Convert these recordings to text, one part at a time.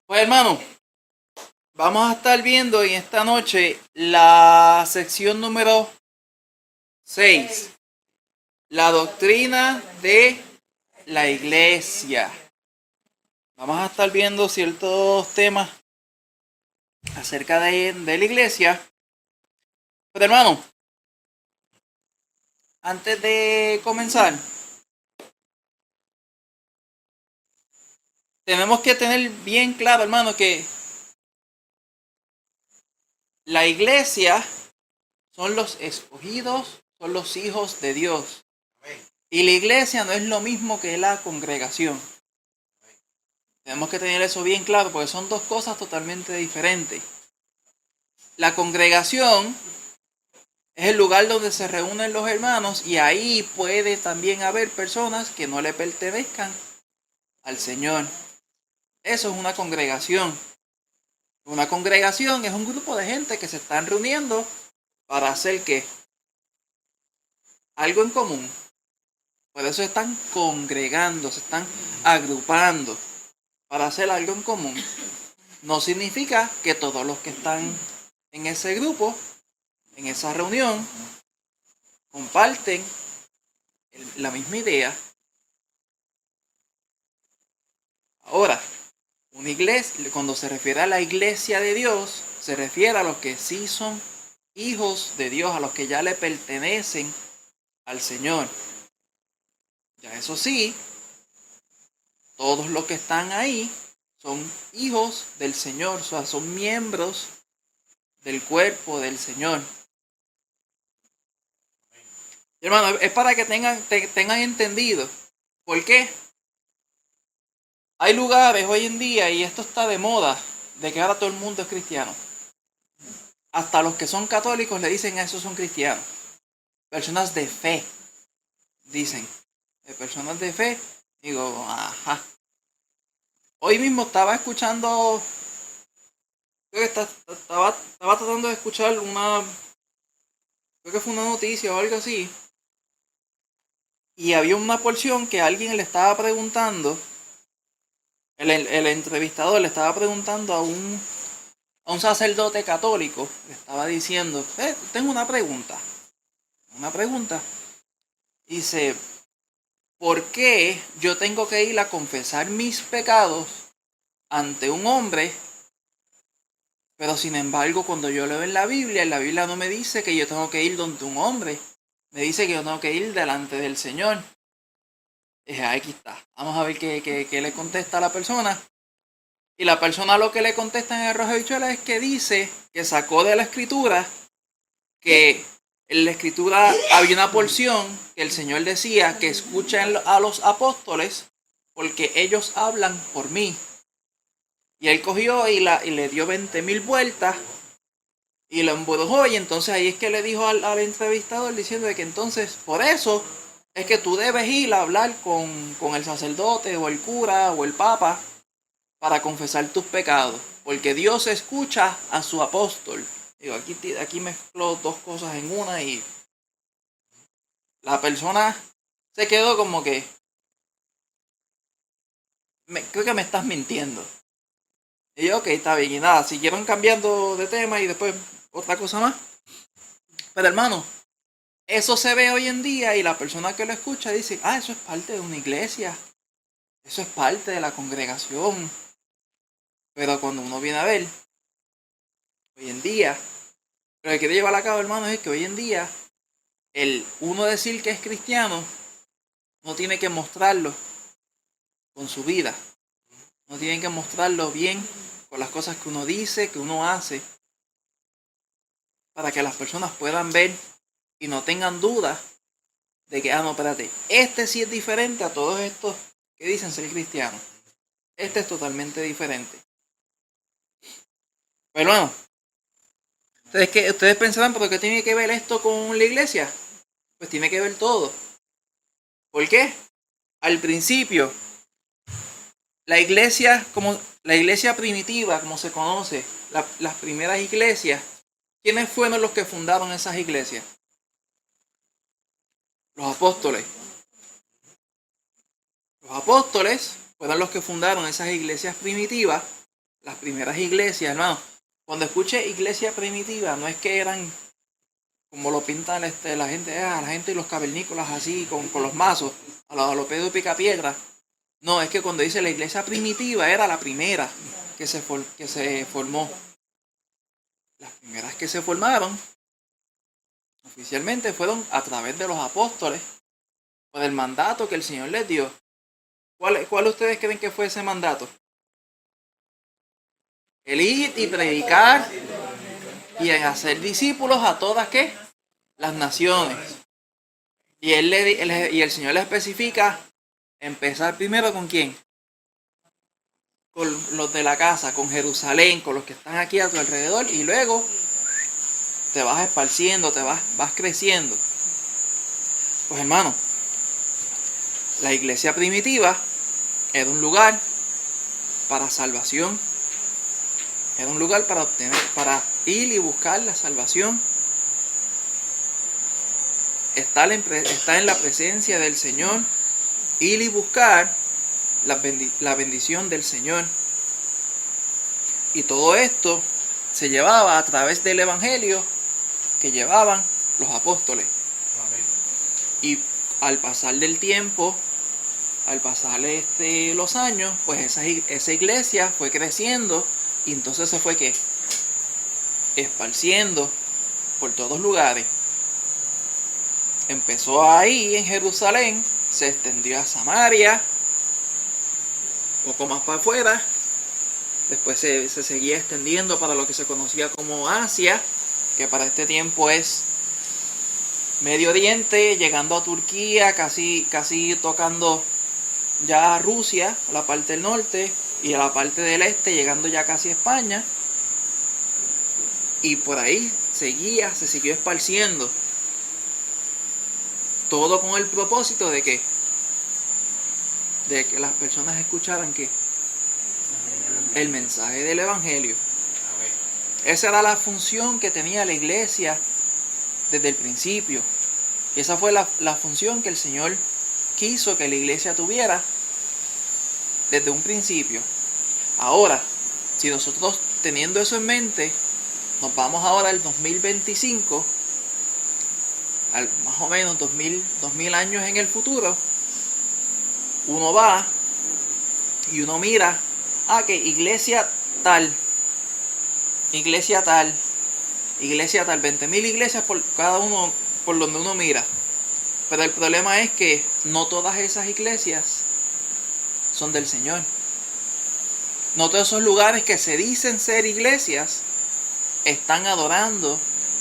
Pues hermano, vamos a estar viendo en esta noche la sección número 6, la doctrina de la iglesia. Vamos a estar viendo ciertos temas acerca de la iglesia. Pero hermano, antes de comenzar, tenemos que tener bien claro, hermano, que la iglesia son los escogidos, son los hijos de Dios. Y la iglesia no es lo mismo que la congregación. Tenemos que tener eso bien claro porque son dos cosas totalmente diferentes. La congregación es el lugar donde se reúnen los hermanos y ahí puede también haber personas que no le pertenezcan al Señor. Eso es una congregación. Una congregación es un grupo de gente que se están reuniendo para hacer ¿qué? Algo en común. Por eso están congregando, se están agrupando para hacer algo en común. No significa que todos los que están en ese grupo, en esa reunión, comparten la misma idea. Ahora, una iglesia, cuando se refiere a la iglesia de Dios, se refiere a los que sí son hijos de Dios, a los que ya le pertenecen al Señor. Ya eso sí, todos los que están ahí son hijos del Señor, o sea, son miembros del cuerpo del Señor. Y hermano, es para que tengan entendido. ¿Por qué? Hay lugares hoy en día, y esto está de moda, de que ahora todo el mundo es cristiano. Hasta los que son católicos le dicen a esos son cristianos. Personas de fe, dicen. De personas de fe, digo, ajá. Hoy mismo estaba escuchando, creo que estaba tratando de escuchar creo que fue una noticia o algo así. Y había una porción que alguien le estaba preguntando, el entrevistador le estaba preguntando a un sacerdote católico, le estaba diciendo, tengo una pregunta. Dice, ¿por qué yo tengo que ir a confesar mis pecados ante un hombre? Pero sin embargo, cuando yo leo en la Biblia no me dice que yo tengo que ir donde un hombre. Me dice que yo tengo que ir delante del Señor. Y dije, aquí está. Vamos a ver qué le contesta a la persona. Y la persona lo que le contesta en el Rojo Bichuela es que dice que sacó de la escritura que en la escritura había una porción que el Señor decía que escuchen a los apóstoles porque ellos hablan por mí. Y él cogió y le dio 20.000 vueltas y lo embrujó. Y entonces ahí es que le dijo al entrevistador diciendo que entonces por eso es que tú debes ir a hablar con el sacerdote o el cura o el papa para confesar tus pecados. Porque Dios escucha a su apóstol. Digo, aquí mezcló dos cosas en una y la persona se quedó como que, creo que me estás mintiendo. Y yo, ok, está bien, y nada, siguieron cambiando de tema y después otra cosa más. Pero hermano, eso se ve hoy en día y la persona que lo escucha dice, eso es parte de una iglesia, eso es parte de la congregación. Pero cuando uno viene a ver, hoy en día, lo que quiero llevar a cabo, hermano, es que hoy en día, el uno decir que es cristiano, no tiene que mostrarlo con su vida. No tiene que mostrarlo bien con las cosas que uno dice, que uno hace, para que las personas puedan ver y no tengan dudas de que, no, espérate, este sí es diferente a todos estos que dicen ser cristianos. Este es totalmente diferente. Pero bueno, ustedes pensarán, ¿pero qué tiene que ver esto con la iglesia? Pues tiene que ver todo. ¿Por qué? Al principio, la iglesia primitiva, como se conoce, las primeras iglesias, ¿quiénes fueron los que fundaron esas iglesias? Los apóstoles. Los apóstoles fueron los que fundaron esas iglesias primitivas Las primeras iglesias, hermano. Cuando escuche iglesia primitiva, no es que eran como lo pintan la gente y los cavernícolas así, con los mazos, a los Pedro Picapiedra. No, es que cuando dice la iglesia primitiva era la primera que se formó. Las primeras que se formaron oficialmente fueron a través de los apóstoles, por el mandato que el Señor les dio. ¿Cuál ustedes creen que fue ese mandato? El ir y predicar y en hacer discípulos a todas ¿qué? Las naciones. Y el Señor le especifica empezar primero ¿con quién? Con los de la casa, con Jerusalén, con los que están aquí a tu alrededor, y luego te vas esparciendo, vas creciendo. Pues hermano, la iglesia primitiva era un lugar para salvación, era un lugar para ir y buscar la salvación, estar en la presencia del Señor, ir y buscar la bendición del Señor. Y todo esto se llevaba a través del evangelio que llevaban los apóstoles. Y al pasar del tiempo, al pasar los años, pues esa iglesia fue creciendo y entonces se fue ¿qué? Esparciendo por todos lugares. Empezó ahí en Jerusalén, se extendió a Samaria, poco más para afuera, después se seguía extendiendo para lo que se conocía como Asia, que para este tiempo es Medio Oriente, llegando a Turquía, casi tocando ya a Rusia, a la parte del norte, y a la parte del este, llegando ya casi a España. Y por ahí se siguió esparciendo. Todo con el propósito de que las personas escucharan que el mensaje del evangelio. Esa era la función que tenía la iglesia desde el principio. Y esa fue la función que el Señor quiso que la iglesia tuviera desde un principio. Ahora, si nosotros teniendo eso en mente, nos vamos ahora al 2025, al más o menos 2000 años en el futuro, uno va y uno mira, que iglesia tal, 20.000 iglesias por cada uno, por donde uno mira. Pero el problema es que no todas esas iglesias son del Señor. No todos esos lugares que se dicen ser iglesias están adorando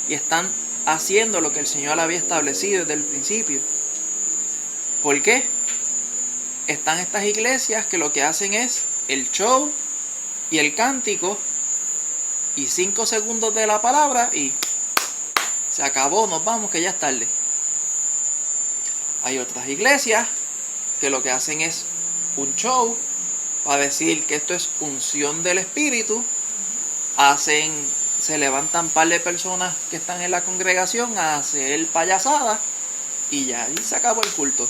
y están haciendo lo que el Señor había establecido desde el principio. ¿Por qué? Están estas iglesias que lo que hacen es el show y el cántico y 5 segundos de la palabra y se acabó, nos vamos que ya es tarde. Hay otras iglesias que lo que hacen es un show para decir que esto es unción del Espíritu, se levantan un par de personas que están en la congregación a hacer payasadas y ya ahí se acabó el culto.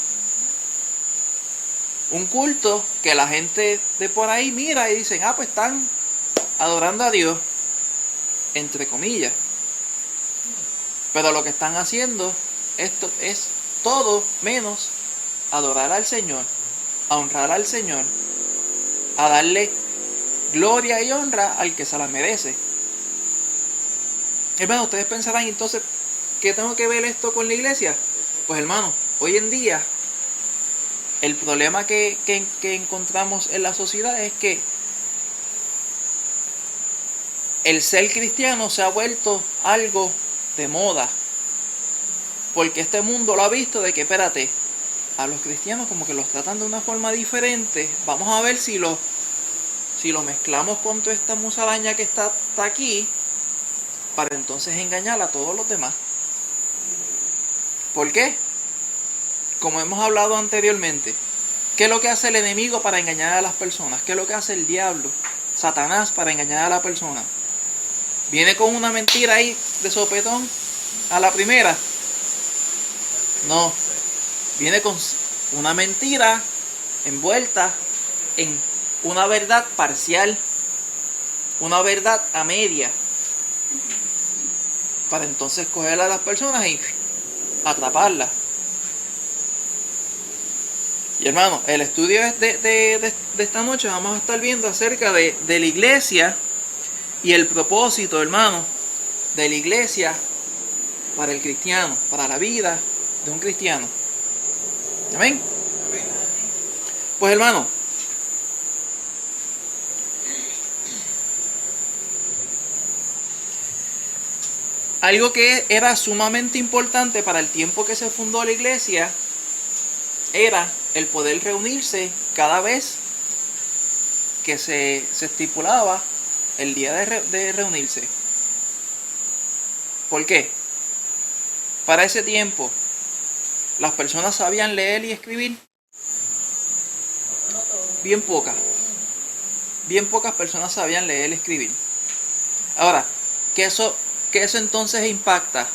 Un culto que la gente de por ahí mira y dicen, pues están adorando a Dios, entre comillas. Pero lo que están haciendo esto es todo menos adorar al Señor, a honrar al Señor, a darle gloria y honra al que se la merece. Hermano, ustedes pensarán entonces, ¿qué tengo que ver esto con la iglesia? Pues hermano, hoy en día el problema que encontramos en la sociedad es que el ser cristiano se ha vuelto algo de moda. Porque este mundo lo ha visto de que, espérate, a los cristianos como que los tratan de una forma diferente. Vamos a ver si lo mezclamos con toda esta musaraña que está aquí, para entonces engañar a todos los demás. ¿Por qué? Como hemos hablado anteriormente, ¿qué es lo que hace el enemigo para engañar a las personas? ¿Qué es lo que hace el diablo, Satanás, para engañar a la persona? ¿Viene con una mentira ahí de sopetón a la primera? No, viene con una mentira envuelta en una verdad parcial. una verdad a media, para entonces coger a las personas y atraparlas. Y hermano, el estudio de esta noche vamos a estar viendo acerca de la iglesia y el propósito, hermano, de la iglesia para el cristiano, para la vida de un cristiano. Amén. Pues hermano, algo que era sumamente importante para el tiempo que se fundó la iglesia era el poder reunirse cada vez que se estipulaba el día de reunirse. ¿Por qué? Para ese tiempo, las personas sabían leer y escribir. Bien pocas. Bien pocas personas sabían leer y escribir. Ahora, ¿qué eso entonces impacta?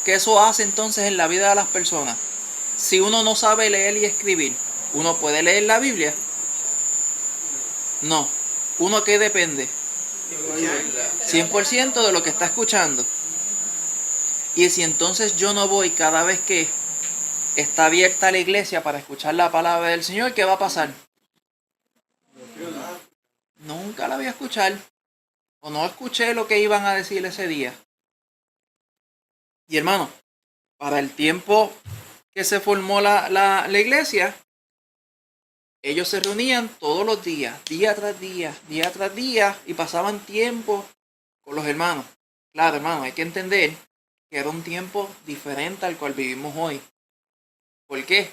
¿Qué eso hace entonces en la vida de las personas? Si uno no sabe leer y escribir, ¿uno puede leer la Biblia? No. ¿Uno qué depende? 100% de lo que está escuchando. Y si entonces yo no voy cada vez que está abierta la iglesia para escuchar la palabra del Señor, ¿qué va a pasar? Nunca la voy a escuchar. O no escuché lo que iban a decir ese día. Y hermano, para el tiempo que se formó la iglesia, ellos se reunían todos los días, día tras día, y pasaban tiempo con los hermanos. Claro, hermano, hay que entender que era un tiempo diferente al cual vivimos hoy. ¿Por qué?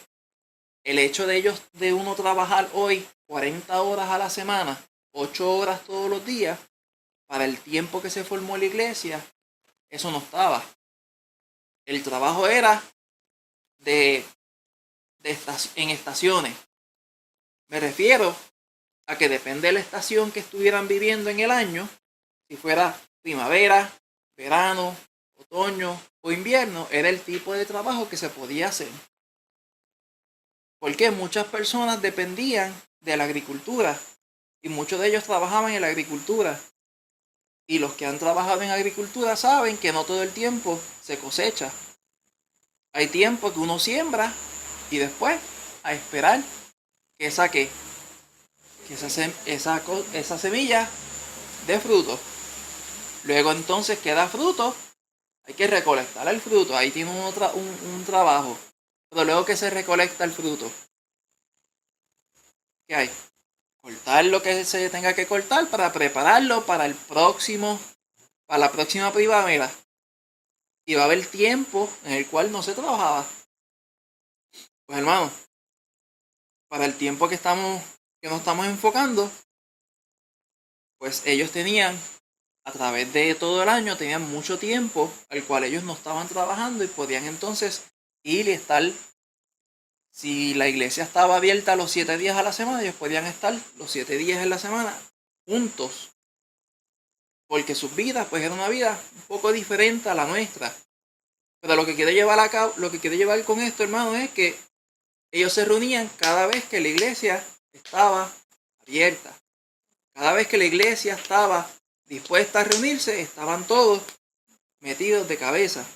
El hecho de uno trabajar hoy 40 horas a la semana, 8 horas todos los días, para el tiempo que se formó la iglesia, eso no estaba. El trabajo era en estaciones. Me refiero a que depende de la estación que estuvieran viviendo en el año, si fuera primavera, verano, otoño o invierno, era el tipo de trabajo que se podía hacer. Porque muchas personas dependían de la agricultura y muchos de ellos trabajaban en la agricultura. Y los que han trabajado en agricultura saben que no todo el tiempo se cosecha. Hay tiempo que uno siembra y después a esperar que saque que esa semilla dé fruto. Luego entonces queda fruto, hay que recolectar el fruto, ahí tiene un trabajo. Pero luego que se recolecta el fruto, ¿qué hay? Cortar lo que se tenga que cortar para prepararlo para la próxima primavera. Y va a haber tiempo en el cual no se trabajaba. Pues hermano, para el tiempo que nos estamos enfocando, pues ellos tenían, a través de todo el año, tenían mucho tiempo al cual ellos no estaban trabajando y podían entonces ir y estar, si la iglesia estaba abierta los 7 días a la semana, ellos podían estar los 7 días en la semana juntos. Porque sus vidas, pues era una vida un poco diferente a la nuestra. Pero lo que quiero llevar con esto, hermano, es que ellos se reunían cada vez que la iglesia estaba abierta. Cada vez que la iglesia estaba dispuesta a reunirse, estaban todos metidos de cabeza.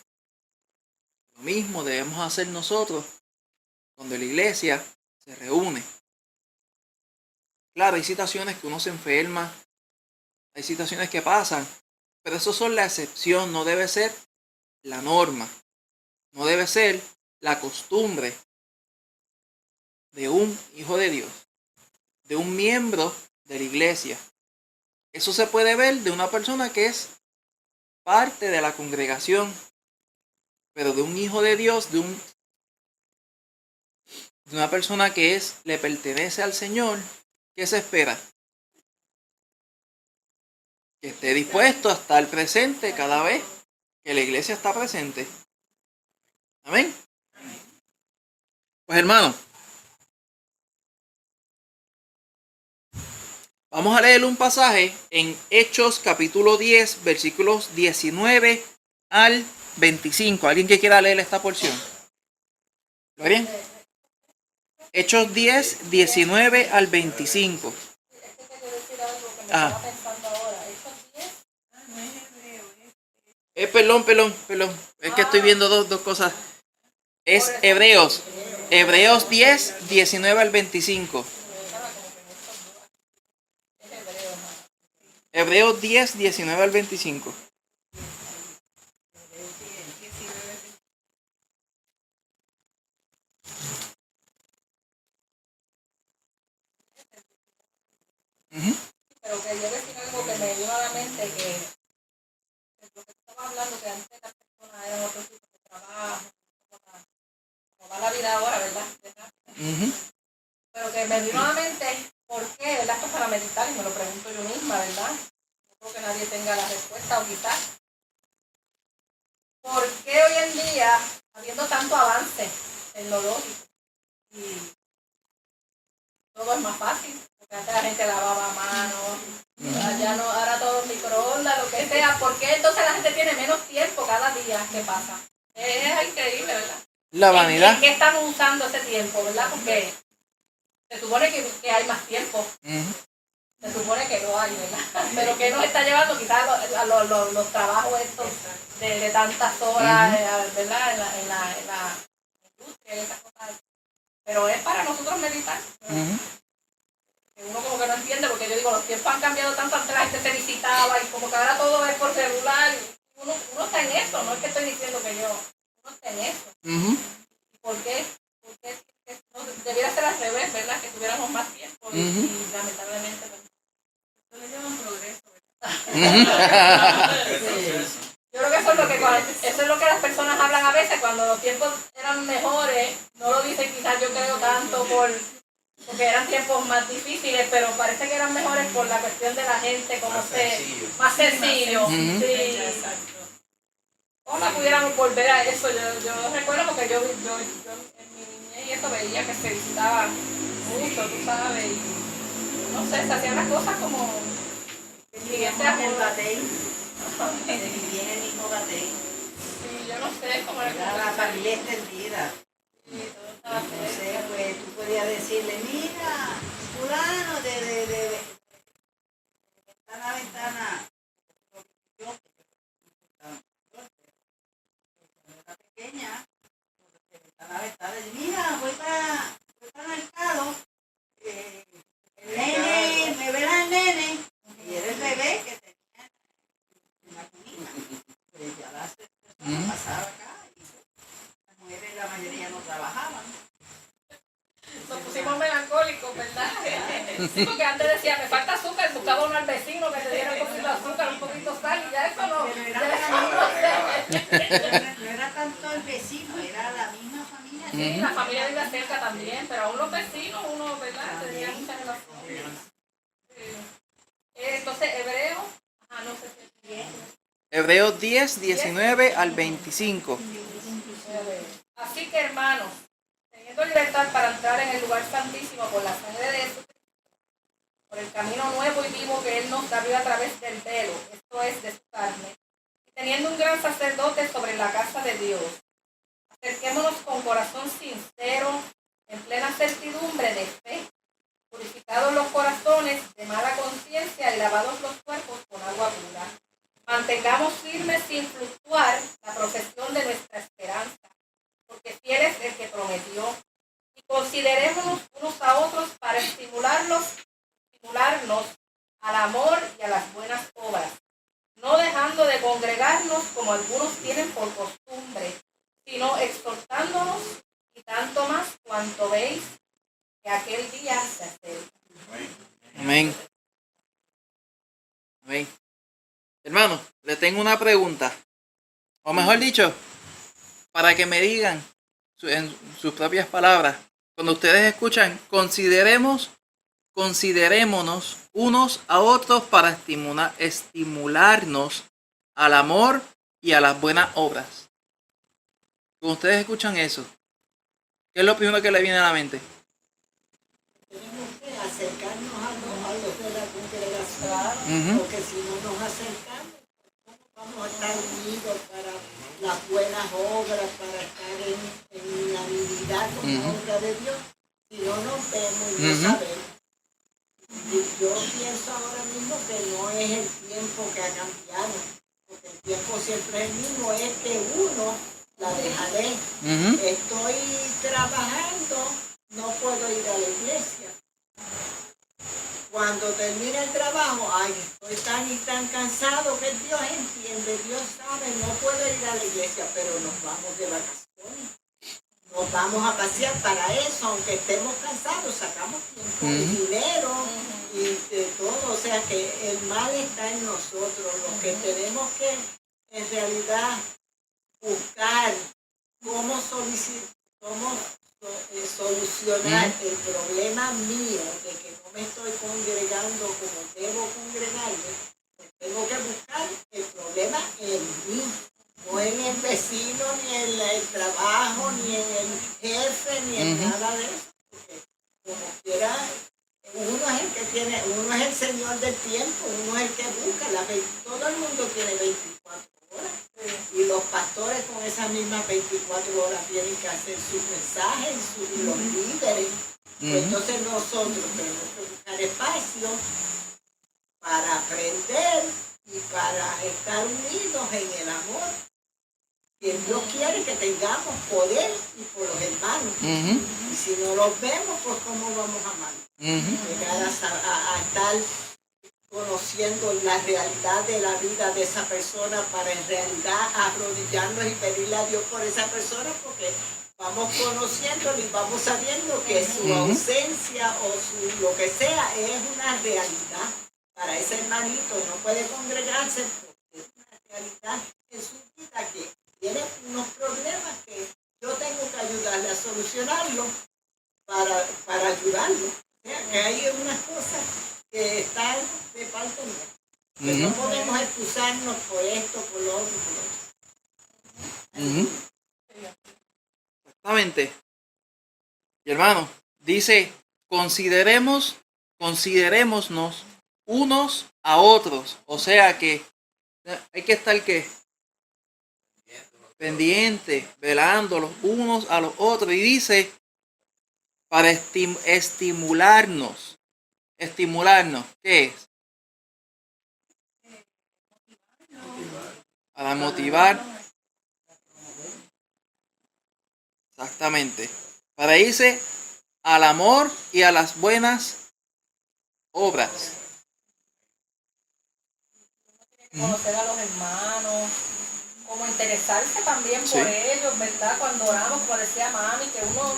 Lo mismo debemos hacer nosotros cuando la iglesia se reúne. Claro, hay situaciones que uno se enferma, hay situaciones que pasan, pero eso son la excepción, no debe ser la norma, no debe ser la costumbre de un hijo de Dios, de un miembro de la iglesia. Eso se puede ver de una persona que es parte de la congregación, pero de un hijo de Dios, de una persona que le pertenece al Señor, ¿qué se espera? Que esté dispuesto a estar presente cada vez que la iglesia está presente. Amén. Pues hermano, vamos a leer un pasaje en Hechos capítulo 10, versículos 19 al 25. ¿Alguien que quiera leer esta porción? ¿Lo bien? Hechos 10, 19 al 25. perdón. Es que estoy viendo dos cosas. Es Hebreos 10, 19 al 25. Hebreos 10, 19 al 25. Pero quería decir algo que me vino a la mente, que lo que estaba hablando, que antes las personas eran otro tipo de trabajo, como va la vida ahora, ¿verdad? Pero que me vino a la mente, ¿por qué? ¿Verdad? Esto para meditar y me lo pregunto yo misma, ¿verdad? No creo que nadie tenga la respuesta, o quizás, ¿por qué hoy en día, habiendo tanto avance tecnológico y todo es más fácil? Porque antes la gente lavaba a mano, ya no, ahora todo microondas, lo que sea. ¿Por qué entonces la gente tiene menos tiempo cada día? ¿Qué pasa? Es increíble, ¿verdad? La vanidad. ¿En qué estamos usando ese tiempo, verdad? Porque se supone que hay más tiempo. Se supone que no hay, ¿verdad? Pero ¿qué nos está llevando quizás a los trabajos estos de tantas horas, ¿verdad? En la industria y esas cosas. Pero es para nosotros meditar. Uno como que no entiende, porque yo digo, los tiempos han cambiado tanto, antes la gente se visitaba y como que ahora todo es por celular. Uno está en eso, no es que estoy diciendo que uno está en eso. ¿Por qué? Porque no, debiera ser al revés, ¿verdad? Que tuviéramos más tiempo y lamentablemente no le llaman progreso, ¿verdad? Yo creo que eso es lo que las personas hablan a veces cuando los tiempos eran mejores. No lo dicen quizás yo creo tanto porque eran tiempos más difíciles, pero parece que eran mejores por la cuestión de la gente, como más sencillo. Sí. Ojalá pudiéramos volver a eso. Yo recuerdo porque yo en mi niñez y eso veía que se visitaba mucho, tú sabes, y no sé, se hacían las cosas como vivíamos en el Batey, se vivía en el mismo Batey. Sí, yo no sé cómo era la familia extendida. Sí, todo estaba Entonces, pues tú podías decirle, mira, fulano, de ventana a ventana. Yo era pequeña, de ventana a ventana, y mira, voy para el mercado, el nene, me verá el nene, y era el bebé que tenía en la cunita. Pues ya las personas pasaban acá, y las mujeres, la mayoría no trabajaban. Nos pusimos melancólicos, ¿verdad? Sí, porque antes decía, me falta azúcar, buscaba uno al vecino que te diera un poquito de azúcar, un poquito de sal, y ya eso no. No era tanto el vecino, era la misma familia. Sí, la familia vive cerca también, pero aún los vecinos, uno, ¿verdad? Tenía mucha relación. Entonces, Hebreo, no sé si es Hebreos 10, 19 al 25. Así que, hermanos, teniendo libertad para entrar en el lugar santísimo por la sangre de Jesucristo, por el camino nuevo y vivo que Él nos abrió a través del velo, esto es, de su carne, y teniendo un gran sacerdote sobre la casa de Dios, acerquémonos con corazón sincero, en plena certidumbre de fe, purificados los corazones de mala conciencia y lavados los cuerpos con agua pura. Mantengamos firmes sin fluctuar la profesión de nuestra esperanza, porque fiel es el que prometió. Y considerémonos unos a otros para estimularnos al amor y a las buenas obras, no dejando de congregarnos como algunos tienen por costumbre, sino exhortándonos, y tanto más cuanto veis que aquel día se acerca. Amén. Amén. Hermano, le tengo una pregunta. O mejor dicho, para que me digan en sus propias palabras, cuando ustedes escuchan, considerémonos unos a otros para estimularnos al amor y a las buenas obras. Cuando ustedes escuchan eso, ¿qué es lo primero que le viene a la mente? Tenemos que acercarnos a los de la congregación, porque si no nos acercamos, ¿cómo vamos a estar unidos para las buenas obras, para estar en la unidad con la obra de Dios? Si no nos vemos y no sabemos. Y yo pienso ahora mismo que no es el tiempo que ha cambiado, porque el tiempo siempre es el mismo, es que uno la dejaré. Ujú. Estoy trabajando, no puedo ir a la iglesia. Cuando termine el trabajo, ay, estoy tan y tan cansado que Dios entiende, Dios sabe, no puedo ir a la iglesia, pero nos vamos de vacaciones. Nos vamos a pasear para eso, aunque estemos cansados, sacamos tiempo y dinero y de todo. O sea que el mal está en nosotros. Lo que tenemos que en realidad buscar cómo solucionar el problema mío de que no me estoy congregando como debo congregarme, pues tengo que buscar el problema en mí, no en el vecino, ni en el trabajo, ni en el jefe, ni en nada de eso, porque como quiera, uno es el señor del tiempo, uno es el que busca, todo el mundo tiene 24 horas. Y los pastores con esas mismas 24 horas tienen que hacer sus mensajes y los líderes. Pues entonces nosotros tenemos que buscar espacio para aprender y para estar unidos en el amor. Que Dios quiere que tengamos por Él y por los hermanos. Y si no los vemos, pues ¿cómo vamos a amar? Llegar a estar conociendo la realidad de la vida de esa persona para en realidad arrodillarnos y pedirle a Dios por esa persona, porque vamos conociéndolo y vamos sabiendo que su ausencia o lo que sea es una realidad para ese hermanito. No puede congregarse porque es una realidad en su vida que tiene unos problemas que yo tengo que ayudarle a solucionarlo para ayudarlo. O sea, que hay unas cosas que están de parte mía. Que no podemos excusarnos por esto, por lo otro, por lo otro. Exactamente. Y hermano, dice, considerémonos unos a otros. O sea que hay que estar pendiente, velando los unos a los otros. Y dice, para estimularnos. Estimularnos, ¿qué es? Para motivar. Exactamente. Para irse al amor y a las buenas obras. Conocer a los hermanos, como interesarse también por ellos, ¿verdad? Cuando oramos, como decía Mami, que uno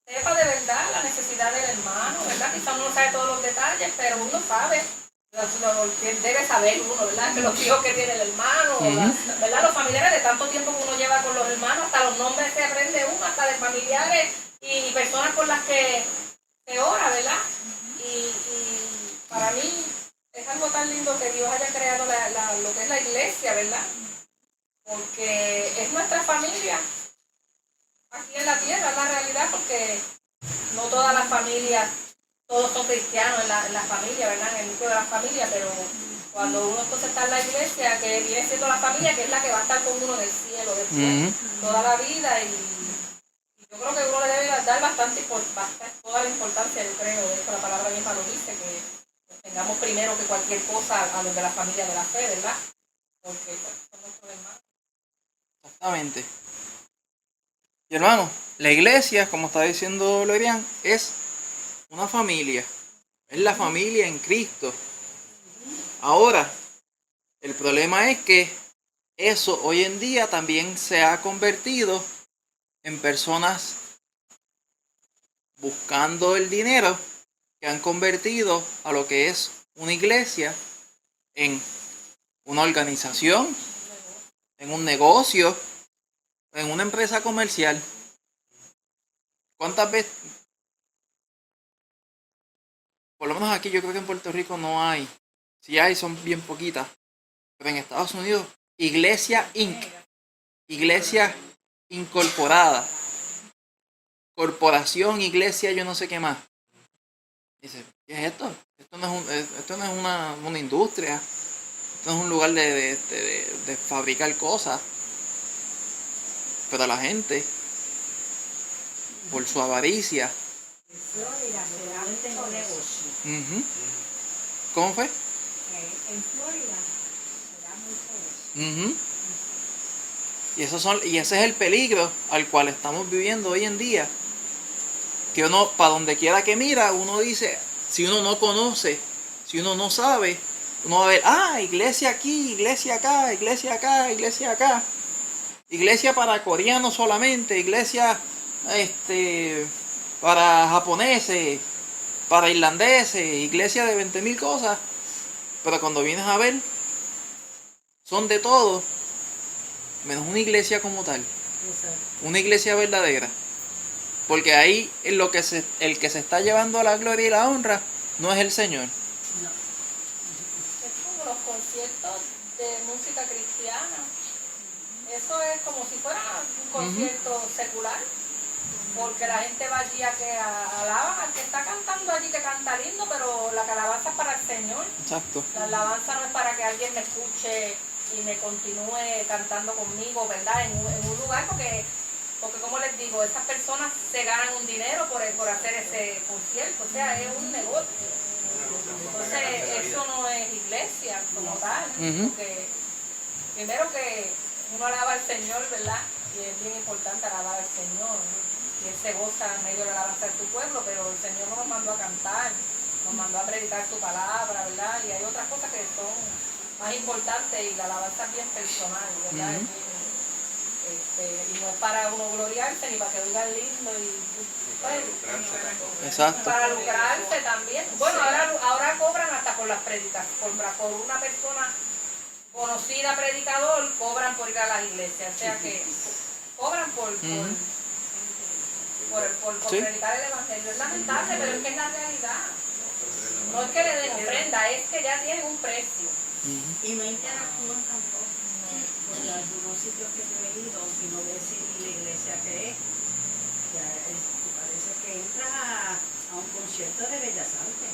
sepa de verdad la necesidad del hermano, ¿verdad? Quizá uno no sabe todos los detalles, pero uno sabe, debe saber uno, ¿verdad? Que los hijos que tiene el hermano, ¿verdad? Los familiares de tanto tiempo que uno lleva con los hermanos, hasta los nombres se aprende uno, hasta de familiares y personas con las que se ora, ¿verdad? Y para mí es algo tan lindo que Dios haya creado lo que es la iglesia, ¿verdad? Porque es nuestra familia aquí en la tierra, es la realidad, porque no todas las familias, todos son cristianos en la familia, ¿verdad? En el núcleo de la familia, pero cuando uno entonces está en la iglesia, que viene siendo la familia, que es la que va a estar con uno en el cielo después, toda la vida, y yo creo que uno le debe dar bastante toda la importancia, yo creo, de hecho la palabra misma lo dice, que tengamos primero que cualquier cosa a los de la familia de la fe, ¿verdad? Porque pues, son nuestros hermanos. Exactamente. Y hermano, la iglesia, como está diciendo Lorian, es una familia. Es la familia en Cristo. Ahora, el problema es que eso hoy en día también se ha convertido en personas buscando el dinero, que han convertido a lo que es una iglesia en una organización, en un negocio, en una empresa comercial. ¿Cuántas veces? Por lo menos aquí yo creo que en Puerto Rico no hay. Si hay, son bien poquitas. Pero en Estados Unidos, Iglesia Inc. Iglesia incorporada. Corporación, iglesia, yo no sé qué más. Dice, ¿qué es esto? Esto no es una industria. Esto no es un lugar de fabricar cosas. Pero la gente, por su avaricia. Florida se da mucho negocio. ¿Cómo fue? En Florida se da Ujú. Y ese es el peligro al cual estamos viviendo hoy en día. Que uno, para donde quiera que mira, uno dice, si uno no conoce, si uno no sabe, uno va a ver, iglesia aquí, iglesia acá, iglesia acá, iglesia acá. Iglesia para coreanos solamente, iglesia para japoneses, para irlandeses, iglesia de 20.000 cosas. Pero cuando vienes a ver, son de todo, menos una iglesia como tal, una iglesia verdadera. Porque ahí el que se está llevando la gloria y la honra no es el Señor. Es como los conciertos de música cristiana. Eso es como si fuera un concierto secular. Porque la gente va allí a que alaban al que está cantando allí, que canta lindo, pero la alabanza es para el Señor. Exacto. La alabanza no es para que alguien me escuche y me continúe cantando conmigo, ¿verdad? En un lugar, porque como les digo, esas personas se ganan un dinero por hacer ese concierto, o sea, es un negocio. Entonces, eso no es iglesia como tal, porque primero que uno alaba al Señor, ¿verdad? Y es bien importante alabar al Señor, y Él se goza en medio de la alabanza de tu pueblo, pero el Señor no nos mandó a cantar, nos mandó a predicar su palabra, ¿verdad? Y hay otras cosas que son más importantes, y la alabanza es bien personal, ¿verdad? Y no es para uno gloriarse ni para que oigan lindo y Exacto. para lucrarse también. Bueno, ahora cobran hasta por las predicas, por una persona conocida predicador, cobran por ir a las iglesias, o sea que cobran por predicar el evangelio. Es lamentable, pero es que es la realidad. No es que le den ofrenda, es que ya tienen un precio. Y no interactúan tampoco. Porque algunos sitios que yo he ido, si no ves la iglesia que es, ya parece que entras a un concierto de Bellas Artes.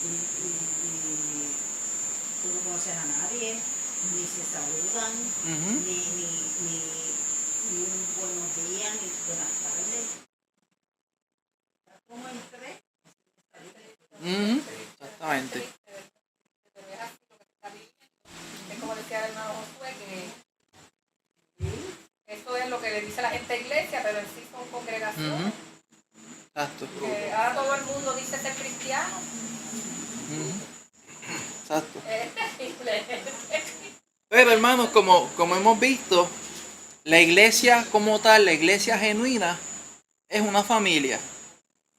Y tú no conoces a nadie, ni se saludan, ni un buenos días, ni buenas tardes. ¿Cómo entré? Exactamente. Es como decía el hermano Josué, que eso es lo que le dice la gente iglesia, pero en sí son congregaciones. Exacto. Que ahora todo el mundo dice ser cristiano. Exacto. Es terrible. Pero hermanos, como hemos visto, la iglesia como tal, la iglesia genuina, es una familia.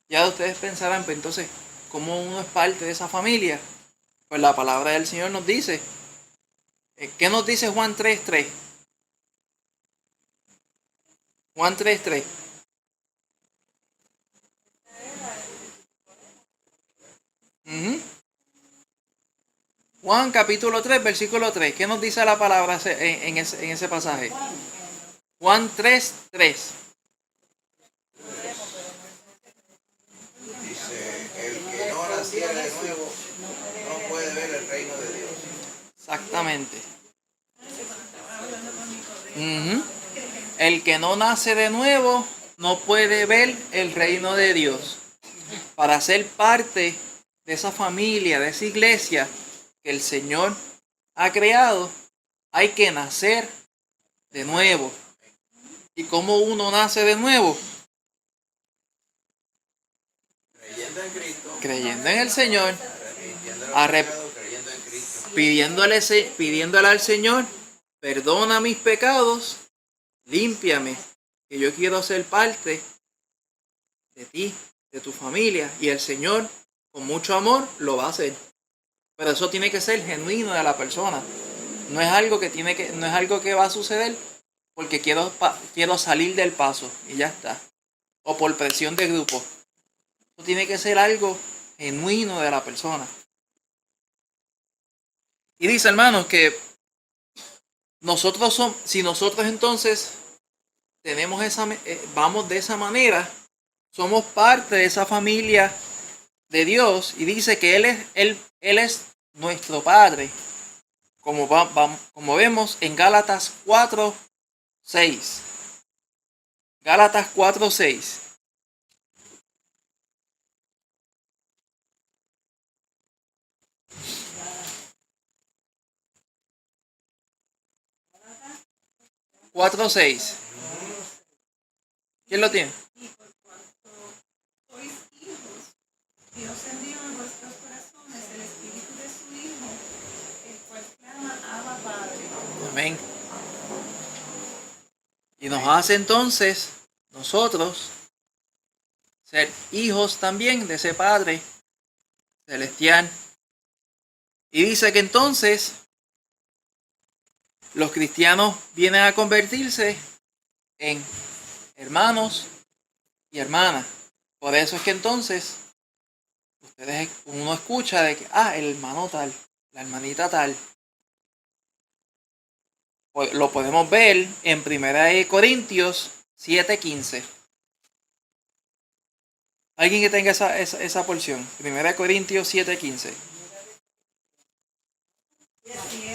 Ya ustedes pensarán, pues entonces, ¿cómo uno es parte de esa familia? Pues la palabra del Señor nos dice. ¿Qué nos dice Juan 3:3? Juan 3:3. Juan capítulo 3, versículo 3. ¿Qué nos dice la palabra en ese pasaje? Juan 3:3. Dice, el que no naciera de nuevo no puede ver el reino de Dios. Exactamente. El que no nace de nuevo no puede ver el reino de Dios. Para ser parte de esa familia, de esa iglesia que el Señor ha creado, hay que nacer de nuevo. ¿Y cómo uno nace de nuevo? Creyendo en Cristo, Creyendo en el Señor, arrepintiendo de los pecados, creyendo en Cristo. pidiéndole al Señor, perdona mis pecados, límpiame, que yo quiero ser parte de ti, de tu familia, y el Señor con mucho amor lo va a hacer. Pero eso tiene que ser genuino de la persona. No es algo no es algo que va a suceder porque quiero salir del paso y ya está. O por presión de grupo. Eso tiene que ser algo genuino de la persona. Y dice, hermanos, que si nosotros entonces vamos de esa manera, somos parte de esa familia de Dios, y dice que Él es nuestro Padre, como vemos en Gálatas 4:6. Gálatas 4:6. 4:6. ¿Quién lo tiene? Y por cuanto sois hijos, Dios envió en vuestros corazones el espíritu de su Hijo, el cual clama Abba Padre. Amén. Y nos hace entonces nosotros ser hijos también de ese Padre celestial. Y dice que entonces los cristianos vienen a convertirse en hermanos y hermanas. Por eso es que entonces uno escucha de que, el hermano tal, la hermanita tal. Lo podemos ver en 1 Corintios 7:15. Alguien que tenga esa porción. 1 Corintios 7:15.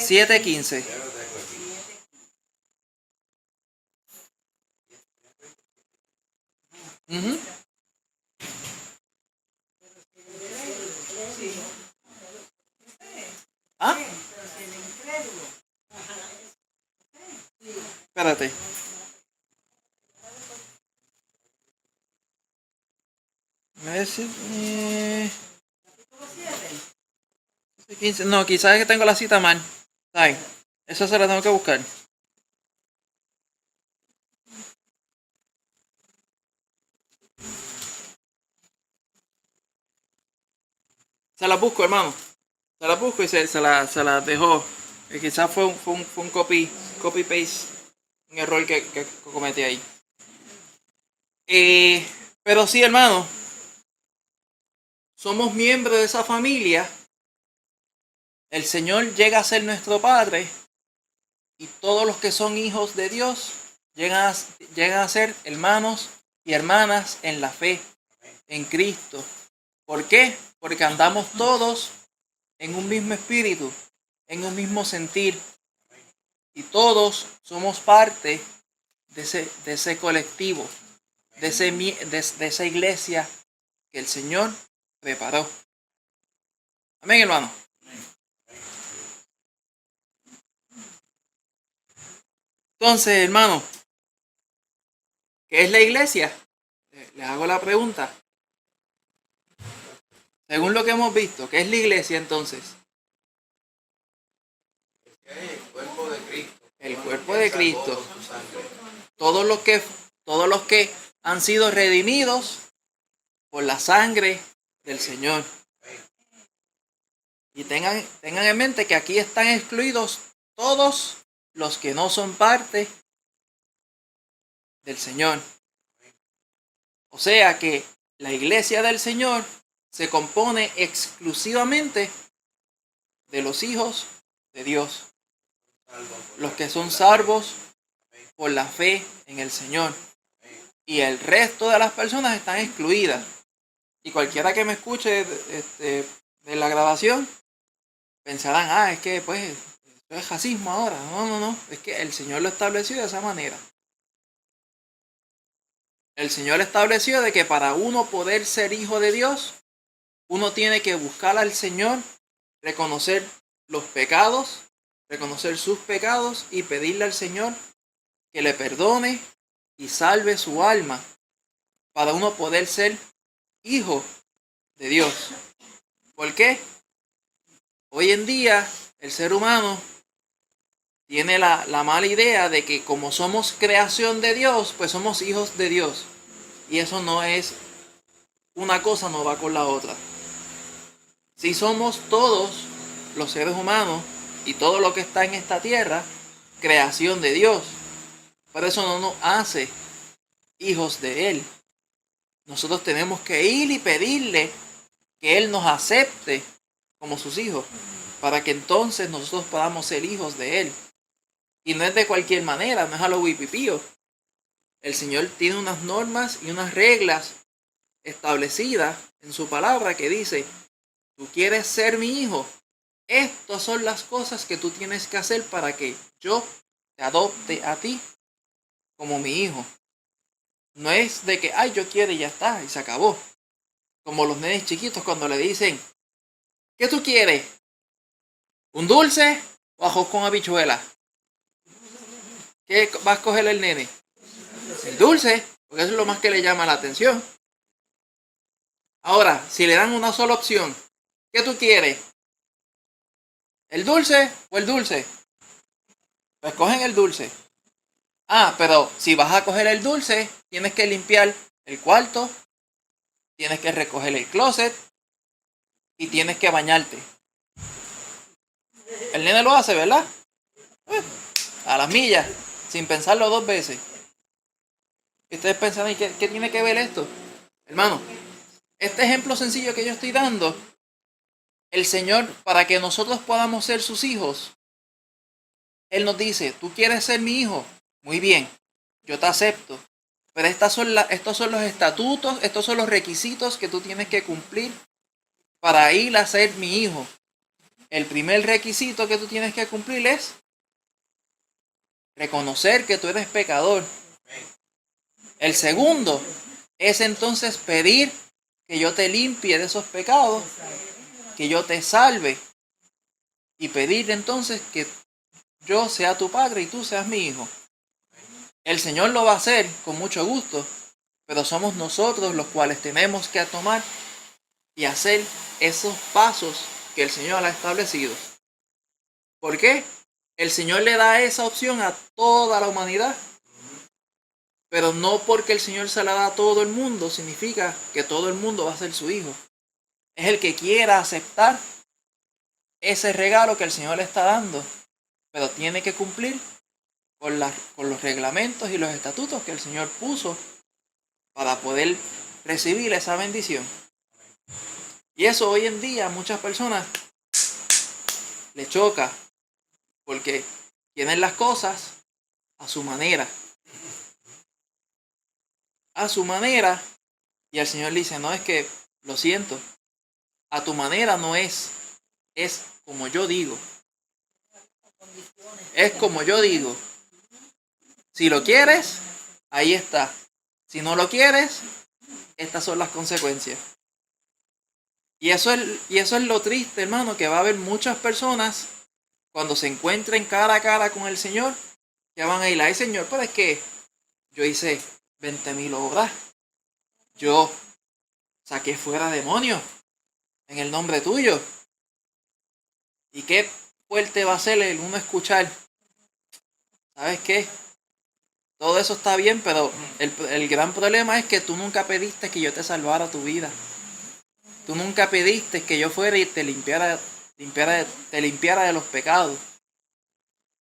7:15. Ya lo tengo aquí. Ujú. ¿Ah? Espérate. Eh, 15. No, quizás es que tengo la cita mal. ¿Saben? Eso se la tengo que buscar. Se la busco, hermano. Se la busco y se la dejó. Quizás fue un copy-paste. Un error que cometí ahí. Pero sí, hermano. Somos miembros de esa familia. El Señor llega a ser nuestro Padre. Y todos los que son hijos de Dios llegan a ser hermanos y hermanas en la fe, en Cristo. ¿Por qué? Porque andamos todos en un mismo espíritu, en un mismo sentir. Y todos somos parte de ese colectivo, de esa iglesia que el Señor preparó. Amén, hermano. Entonces, hermano, ¿qué es la iglesia? Les hago la pregunta. Según lo que hemos visto, ¿qué es la iglesia entonces? El cuerpo de Cristo. El cuerpo de Cristo. Con su sangre. Todos los que han sido redimidos por la sangre del Señor. Y tengan en mente que aquí están excluidos todos los que no son parte del Señor. O sea que la iglesia del Señor se compone exclusivamente de los hijos de Dios. Los que son salvos por la fe en el Señor. Y el resto de las personas están excluidas. Y cualquiera que me escuche de la grabación pensarán, es que pues esto es racismo ahora. No. Es que el Señor lo estableció de esa manera. El Señor estableció de que para uno poder ser hijo de Dios, uno tiene que buscar al Señor, reconocer los pecados, reconocer sus pecados y pedirle al Señor que le perdone y salve su alma para uno poder ser hijo de Dios. ¿Por qué? Hoy en día el ser humano tiene la mala idea de que como somos creación de Dios, pues somos hijos de Dios. Y eso no es, una cosa no va con la otra. Si somos todos los seres humanos y todo lo que está en esta tierra, creación de Dios. Por eso no nos hace hijos de Él. Nosotros tenemos que ir y pedirle que Él nos acepte como sus hijos, para que entonces nosotros podamos ser hijos de Él. Y no es de cualquier manera, no es a lo huipipío. El Señor tiene unas normas y unas reglas establecidas en su palabra que dice, tú quieres ser mi hijo, estas son las cosas que tú tienes que hacer para que yo te adopte a ti como mi hijo. No es de que, yo quiero y ya está, y se acabó. Como los nenes chiquitos cuando le dicen, ¿qué tú quieres? ¿Un dulce o arroz con habichuela? ¿Qué va a escoger el nene? El dulce, porque eso es lo más que le llama la atención. Ahora, si le dan una sola opción, ¿qué tú quieres? ¿El dulce o el dulce? Pues cogen el dulce. Ah, pero si vas a coger el dulce, tienes que limpiar el cuarto, tienes que recoger el closet y tienes que bañarte. El nene lo hace, ¿verdad? A las millas, sin pensarlo dos veces. Y ustedes pensan, ¿y qué tiene que ver esto? Hermano, este ejemplo sencillo que yo estoy dando, el Señor, para que nosotros podamos ser sus hijos, Él nos dice, ¿tú quieres ser mi hijo? Muy bien, yo te acepto. Pero estos son los estatutos, estos son los requisitos que tú tienes que cumplir para ir a ser mi hijo. El primer requisito que tú tienes que cumplir es reconocer que tú eres pecador. El segundo es entonces pedir que yo te limpie de esos pecados, que yo te salve y pedir entonces que yo sea tu padre y tú seas mi hijo. El Señor lo va a hacer con mucho gusto, pero somos nosotros los cuales tenemos que tomar y hacer esos pasos que el Señor ha establecido. ¿Por qué? El Señor le da esa opción a toda la humanidad. Pero no porque el Señor se la da a todo el mundo, significa que todo el mundo va a ser su hijo. Es el que quiera aceptar ese regalo que el Señor le está dando, pero tiene que cumplir con los reglamentos y los estatutos que el Señor puso para poder recibir esa bendición. Y eso hoy en día a muchas personas le choca, porque tienen las cosas a su manera. A su manera, y el Señor le dice, no, es que, lo siento, a tu manera no es como yo digo. Es como yo digo. Si lo quieres, ahí está. Si no lo quieres, estas son las consecuencias. Y eso es lo triste, hermano, que va a haber muchas personas cuando se encuentren cara a cara con el Señor, que van a ir, ay Señor, pero es que yo hice 20,000 obras. Yo saqué fuera demonios en el nombre tuyo. ¿Y qué fuerte va a ser el uno escuchar? ¿Sabes qué? Todo eso está bien, pero el gran problema es que tú nunca pediste que yo te salvara tu vida. Tú nunca pediste que yo fuera y te limpiara de los pecados.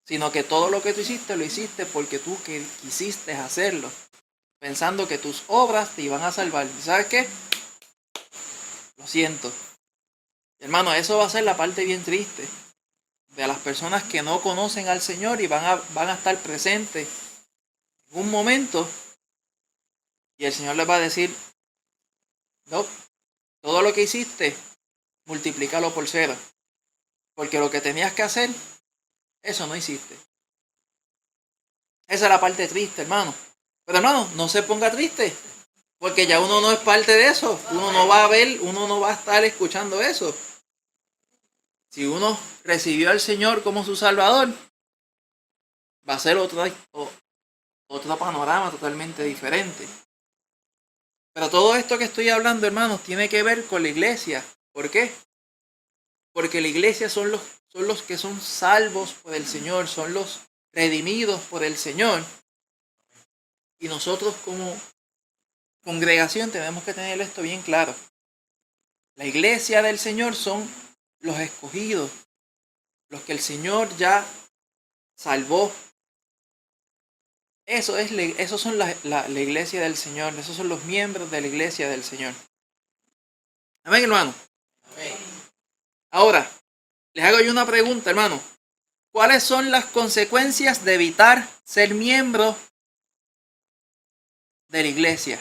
Sino que todo lo que tú hiciste, lo hiciste porque tú quisiste hacerlo. Pensando que tus obras te iban a salvar. ¿Sabes qué? Lo siento. Hermano, eso va a ser la parte bien triste de las personas que no conocen al Señor y van a estar presentes en un momento y el Señor les va a decir, no, todo lo que hiciste, multiplícalo por 0. Porque lo que tenías que hacer, eso no hiciste. Esa es la parte triste, hermano. Pero hermano, no se ponga triste. Porque ya uno no es parte de eso. Uno no va a ver, uno no va a estar escuchando eso. Si uno recibió al Señor como su Salvador, va a ser otro panorama totalmente diferente. Pero todo esto que estoy hablando, hermanos, tiene que ver con la iglesia. ¿Por qué? Porque la iglesia son los que son salvos por el Señor, son los redimidos por el Señor. Y nosotros como congregación tenemos que tener esto bien claro. La iglesia del Señor son los escogidos, los que el Señor ya salvó. Esos son la iglesia del Señor, esos son los miembros de la iglesia del Señor. Amén, hermano. Amén. Ahora, les hago yo una pregunta, hermano. ¿Cuáles son las consecuencias de evitar ser miembro de la iglesia?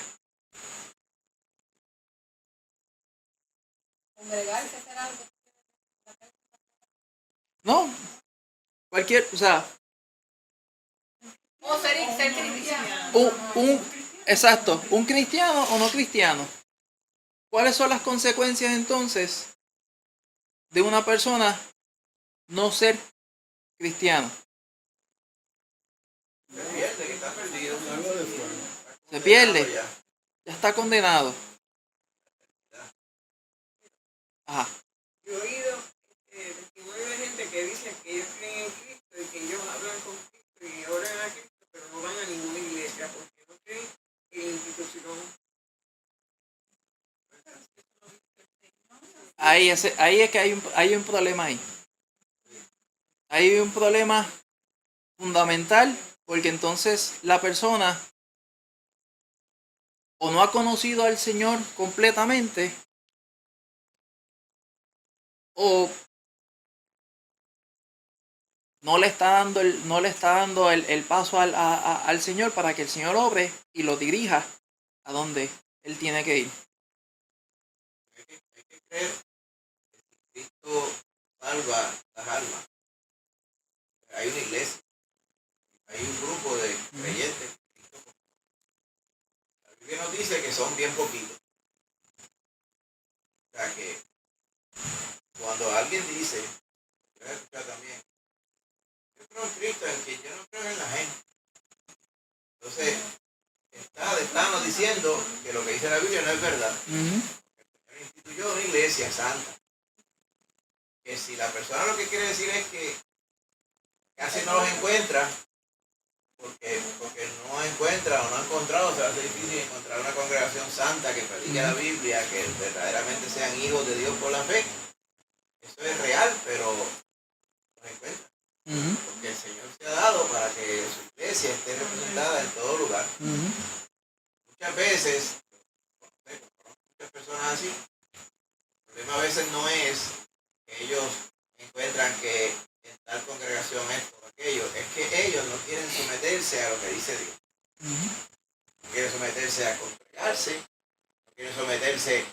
Congregarse, hacer algo. No, o sea, O ser cristiano. exacto, un cristiano o no cristiano. ¿Cuáles son las consecuencias entonces de una persona no ser cristiano? Se pierde, que está perdido. Se pierde. Ya. Ya está condenado. Ajá. Yo he oído testimonios de gente que dicen que ellos creen en Cristo y que ellos hablan con Cristo y oran a Cristo, pero no van a ninguna iglesia porque no creen en la institución. Ahí es que hay un problema ahí. Hay un problema fundamental porque entonces la persona o no ha conocido al Señor completamente o no le está dando el paso al Señor para que el Señor obre y lo dirija a donde Él tiene que ir. Hay que creer que Cristo salva las almas. Hay una iglesia, hay un grupo de creyentes. La Biblia nos dice que son bien poquitos. O sea que cuando alguien dice, yo he escuchado también, yo creo en Cristo, en que yo no creo en la gente. Entonces, está de plano diciendo que lo que dice la Biblia no es verdad. El Señor instituyó una iglesia santa. Que si la persona lo que quiere decir es que casi no los encuentra, porque no encuentra o no ha encontrado, se va a hacer difícil encontrar una congregación santa que predique la Biblia, que verdaderamente sean hijos de Dios por la fe. Eso es real, pero no se encuentra. Porque el Señor se ha dado para que su iglesia esté representada en todo lugar. Muchas veces, conozco muchas personas así, el problema a veces no es que ellos encuentran que en tal congregación esto o aquello, es que ellos no quieren someterse a lo que dice Dios. No quieren someterse a congregarse, no quieren someterse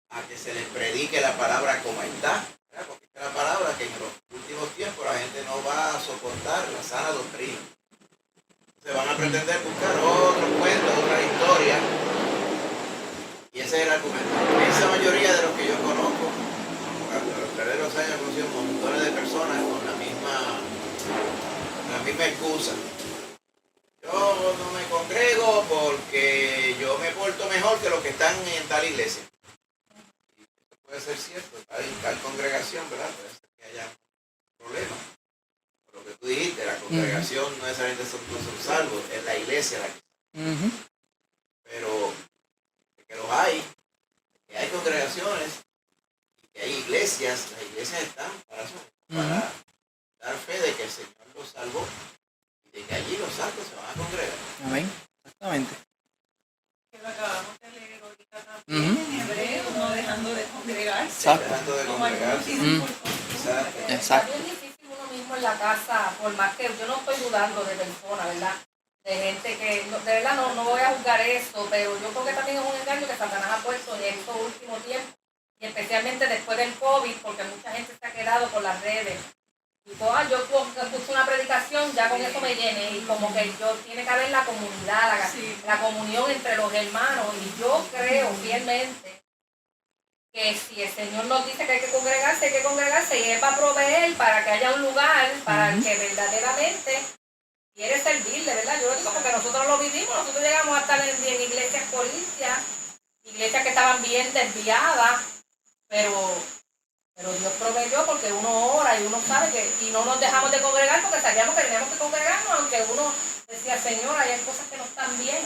a que se les predique la palabra como está, ¿verdad? Porque esta es la palabra que en los últimos tiempos la gente no va a soportar la sana doctrina. Se van a pretender buscar otros cuentos, otras historias, y ese es el argumento. Esa mayoría de los que yo conozco, a lo través de los años he conocido montones de personas con la misma excusa. Yo no me congrego porque yo me porto mejor que los que están en tal iglesia. Y esto puede ser cierto, tal congregación, ¿verdad? Puede ser que haya problemas. Por lo que tú dijiste, la congregación no necesariamente son salvos, es la iglesia la que. Pero de que los hay, que hay congregaciones, que hay iglesias, las iglesias están para eso, para dar fe de que el Señor los salvó y de que allí los santos se van a congregar. Amén. Exactamente. Que lo acabamos de leer ahorita también en Hebreos, no dejando de congregarse. Exacto. Dejando de Como algunos congregarse. dicen por costumbre. Exacto. Exacto. Es difícil uno mismo en la casa, por más que yo no estoy dudando de personas, ¿verdad? De gente que, de verdad no voy a juzgar esto, pero yo creo que también es un engaño que Satanás ha puesto en estos últimos tiempos, y especialmente después del COVID, porque mucha gente se ha quedado por las redes. Y yo puse una predicación, ya con eso me llené, y como que tiene que haber la comunidad, la comunión entre los hermanos, y yo creo fielmente que si el Señor nos dice que hay que congregarse, y Él va a proveer para que haya un lugar para el que verdaderamente quiere servirle, ¿verdad? Yo lo digo porque nosotros lo vivimos, nosotros llegamos a estar en iglesias corintias, iglesias que estaban bien desviadas, pero Dios proveyó porque uno ora y uno sabe que, y no nos dejamos de congregar porque sabíamos que teníamos que congregarnos, aunque uno decía, Señor, hay cosas que no están bien,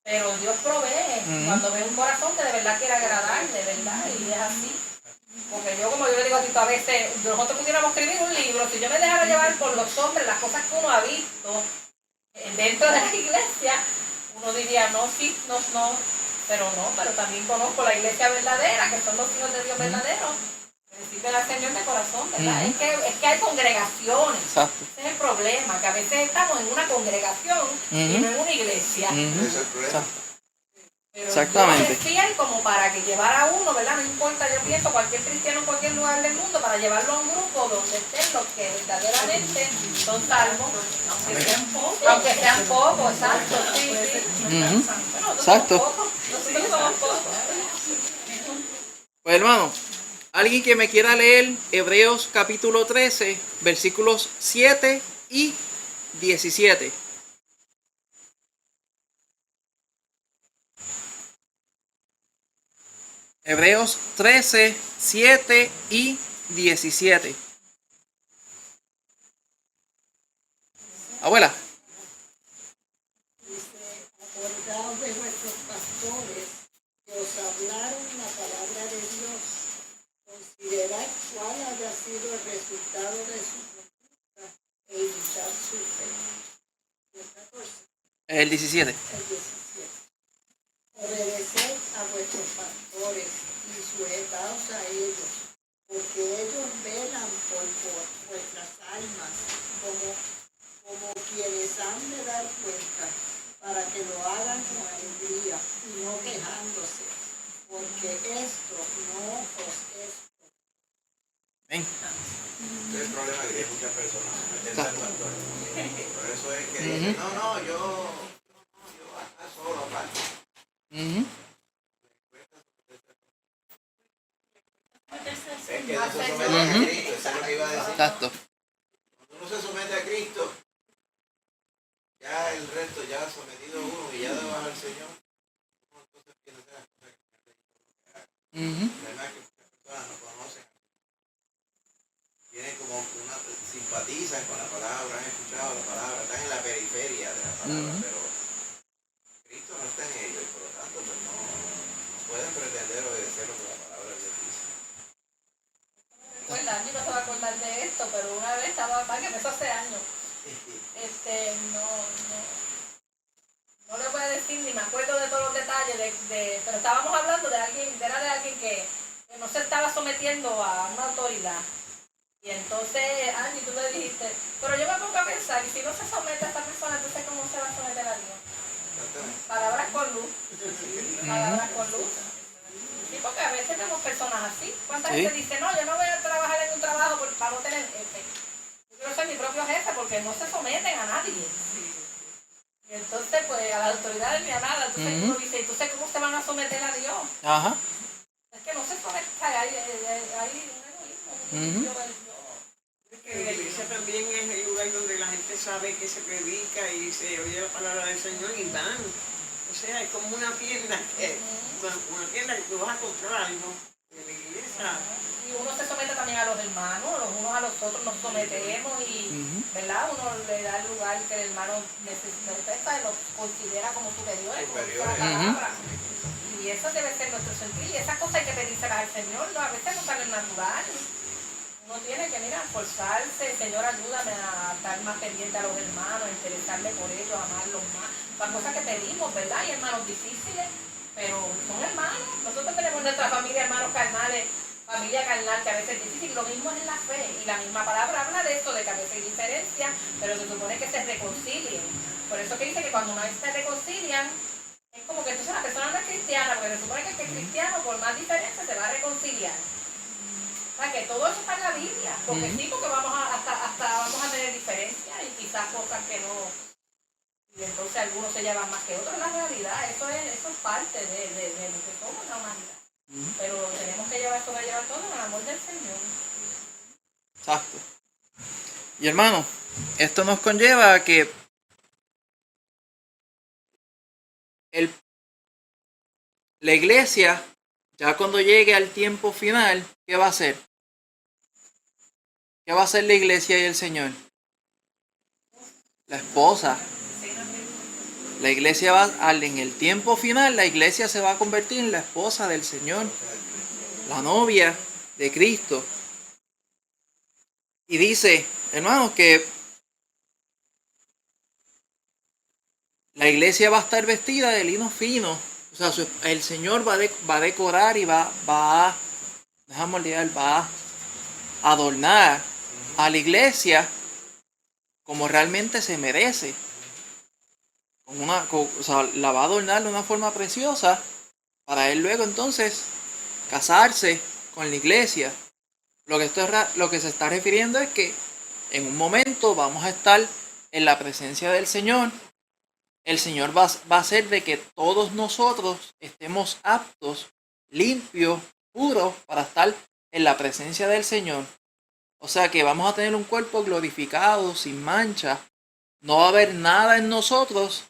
pero Dios provee cuando ve un corazón que de verdad quiere agradarle, ¿verdad? Y es así. Porque como yo le digo a Tito, a veces nosotros pudiéramos escribir un libro, si yo me dejara llevar por los hombres, las cosas que uno ha visto dentro de la iglesia, uno diría, no, sí, no, pero también conozco la iglesia verdadera, que son los hijos de Dios verdaderos, que necesitan al Señor de corazón, ¿verdad? Es que hay congregaciones. Exacto. Ese es el problema, que a veces estamos en una congregación y no en una iglesia. Ese es el problema. Pero Exactamente. Dios es fiel como para que llevara a uno, ¿verdad? No importa, yo pienso, cualquier cristiano en cualquier lugar del mundo, para llevarlo a un grupo donde estén los que verdaderamente son salvos, aunque sean pocos, exacto, sí. Bueno, Exacto. nosotros somos pocos. Pues hermano, alguien que me quiera leer Hebreos capítulo 13, versículos 7 y 17. Hebreos 13, 7 y 17. Abuela. Dice, acordaos de vuestros pastores que os hablaron la palabra de Dios. Considerad cuál haya sido el resultado de su conducta e imitar su fe. Y el 14, El 17. el 17. Obedeced a vuestros pastores y sujetaos a ellos, porque ellos velan por vuestras almas como quienes han de dar cuenta, para que lo hagan con alegría y no quejándose, porque esto no os es. Ven. Ese es el problema que tiene muchas personas, meterse al pastor. Por eso es que dicen, no, yo acá solo, aparte. Ujú. Es que no se somete a Cristo, eso es lo que iba a decir. Exacto. Cuando uno se somete a Cristo, ya el resto, ya sometido a uno y ya debajo al Señor, uno entonces tiene que hacer las cosas que haga. Ujú. El problema es que muchas personas no conocen. Tienen como una, simpatizan con la palabra, han escuchado la palabra, están en la periferia de la palabra, pero Cristo no está en ellos y por lo tanto pues no pueden pretender obedecer lo que la palabra de Dios dice. Recuerda, yo no se va a acordar de esto, pero una vez estaba, que empezó hace años, no le voy a decir ni me acuerdo de todos los detalles, pero estábamos hablando de alguien, era de alguien que no se estaba sometiendo a una autoridad. Y entonces, Angie, tú le dijiste, pero yo me pongo a pensar, y si no se somete a esa persona, entonces ¿cómo se va a someter a Dios? Palabras con luz. Palabras con luz. Sí, porque a veces tenemos personas así. ¿Cuánta gente dice, no, yo no voy a trabajar en un trabajo para no tener jefe? Yo quiero ser mi propio jefe porque no se someten a nadie. Y entonces, pues, a las autoridades ni a nada. Entonces uno dice, entonces, ¿cómo se van a someter a Dios? Ajá. Es que no se someten, hay un egoísmo. Es que la iglesia también es el lugar donde la gente sabe que se predica y se oye la palabra del Señor y van. O sea, es como una tienda que tú vas a comprar algo en la iglesia. Y uno se somete también a los hermanos, los unos a los otros nos sometemos y, ¿verdad? Uno le da el lugar que el hermano necesita y lo considera como superior, como dice la palabra. Y eso debe ser nuestro sentir. Y esas cosas hay que pedírselas al Señor, ¿no? A veces no salen natural. Uno tiene que, esforzarse. Señor, ayúdame a estar más pendiente a los hermanos, a interesarme por ellos, a amarlos más. Son cosas que pedimos, ¿verdad? Y hermanos difíciles, pero son hermanos. Nosotros tenemos nuestra familia, hermanos carnales, familia carnal, que a veces es difícil. Lo mismo es en la fe. Y la misma palabra habla de esto, de que a veces hay diferencia, pero se supone que se reconcilien. Por eso que dice que cuando no se reconcilian, es como que entonces la persona no es cristiana, porque se supone que el que es cristiano, por más diferencia, se va a reconciliar. O sea, que todo eso está en la Biblia, porque sí, porque vamos a tener diferencias y quizás cosas que no, y entonces algunos se llevan más que otros, en la realidad, eso es parte de lo que somos la humanidad. Pero tenemos que sobrellevar todo en el amor del Señor. Exacto. Y hermano, esto nos conlleva a que la iglesia, ya cuando llegue al tiempo final, ¿qué va a hacer? ¿Qué va a hacer la iglesia y el Señor? La esposa. La iglesia en el tiempo final, la iglesia se va a convertir en la esposa del Señor, la novia de Cristo. Y dice, hermanos, que la iglesia va a estar vestida de lino fino. O sea, el Señor va a decorar y va a adornar a la iglesia como realmente se merece. O sea, la va a adornar de una forma preciosa para él luego entonces casarse con la iglesia. Lo que se está refiriendo es que en un momento vamos a estar en la presencia del Señor. El Señor va a hacer de que todos nosotros estemos aptos, limpios, puros para estar en la presencia del Señor. O sea que vamos a tener un cuerpo glorificado, sin mancha. No va a haber nada en nosotros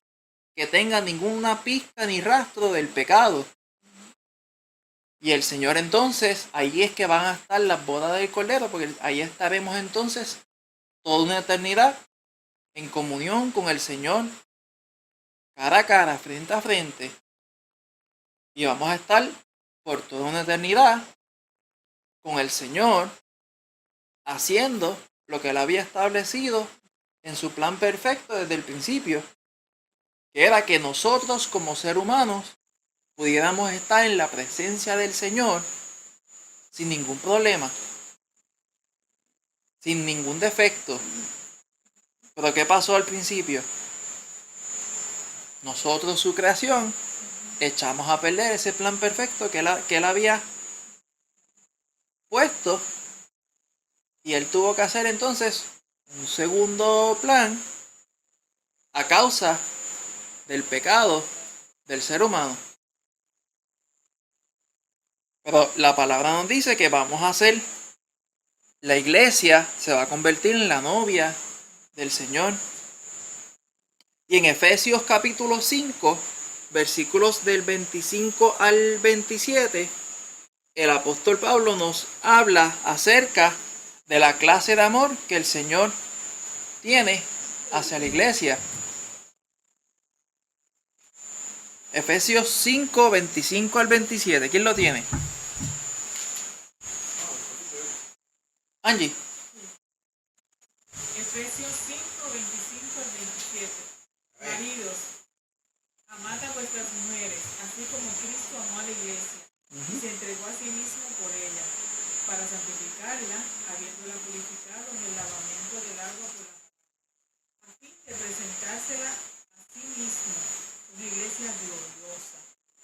que tenga ninguna pizca ni rastro del pecado. Y el Señor entonces, ahí es que van a estar las bodas del Cordero, porque ahí estaremos entonces toda una eternidad en comunión con el Señor, cara a cara, frente a frente. Y vamos a estar por toda una eternidad con el Señor, haciendo lo que Él había establecido en su plan perfecto desde el principio, que era que nosotros como seres humanos pudiéramos estar en la presencia del Señor sin ningún problema, sin ningún defecto. Pero ¿qué pasó al principio? Nosotros, su creación, echamos a perder ese plan perfecto que él había puesto, y Él tuvo que hacer entonces un segundo plan a causa del pecado del ser humano. Pero la palabra nos dice que vamos a ser, la iglesia se va a convertir en la novia del Señor. Y en Efesios capítulo 5, versículos del 25 al 27, el apóstol Pablo nos habla acerca de la clase de amor que el Señor tiene hacia la iglesia. Efesios 5, 25 al 27. ¿Quién lo tiene? Angie. Efesios 5, 25 al 27. Maridos, amad a vuestras mujeres, así como Cristo amó a la iglesia, y se entregó a sí mismo por ella, para santificarla, habiéndola purificado en el lavamiento del agua por la palabra, a fin de presentársela a sí mismo, una iglesia gloriosa,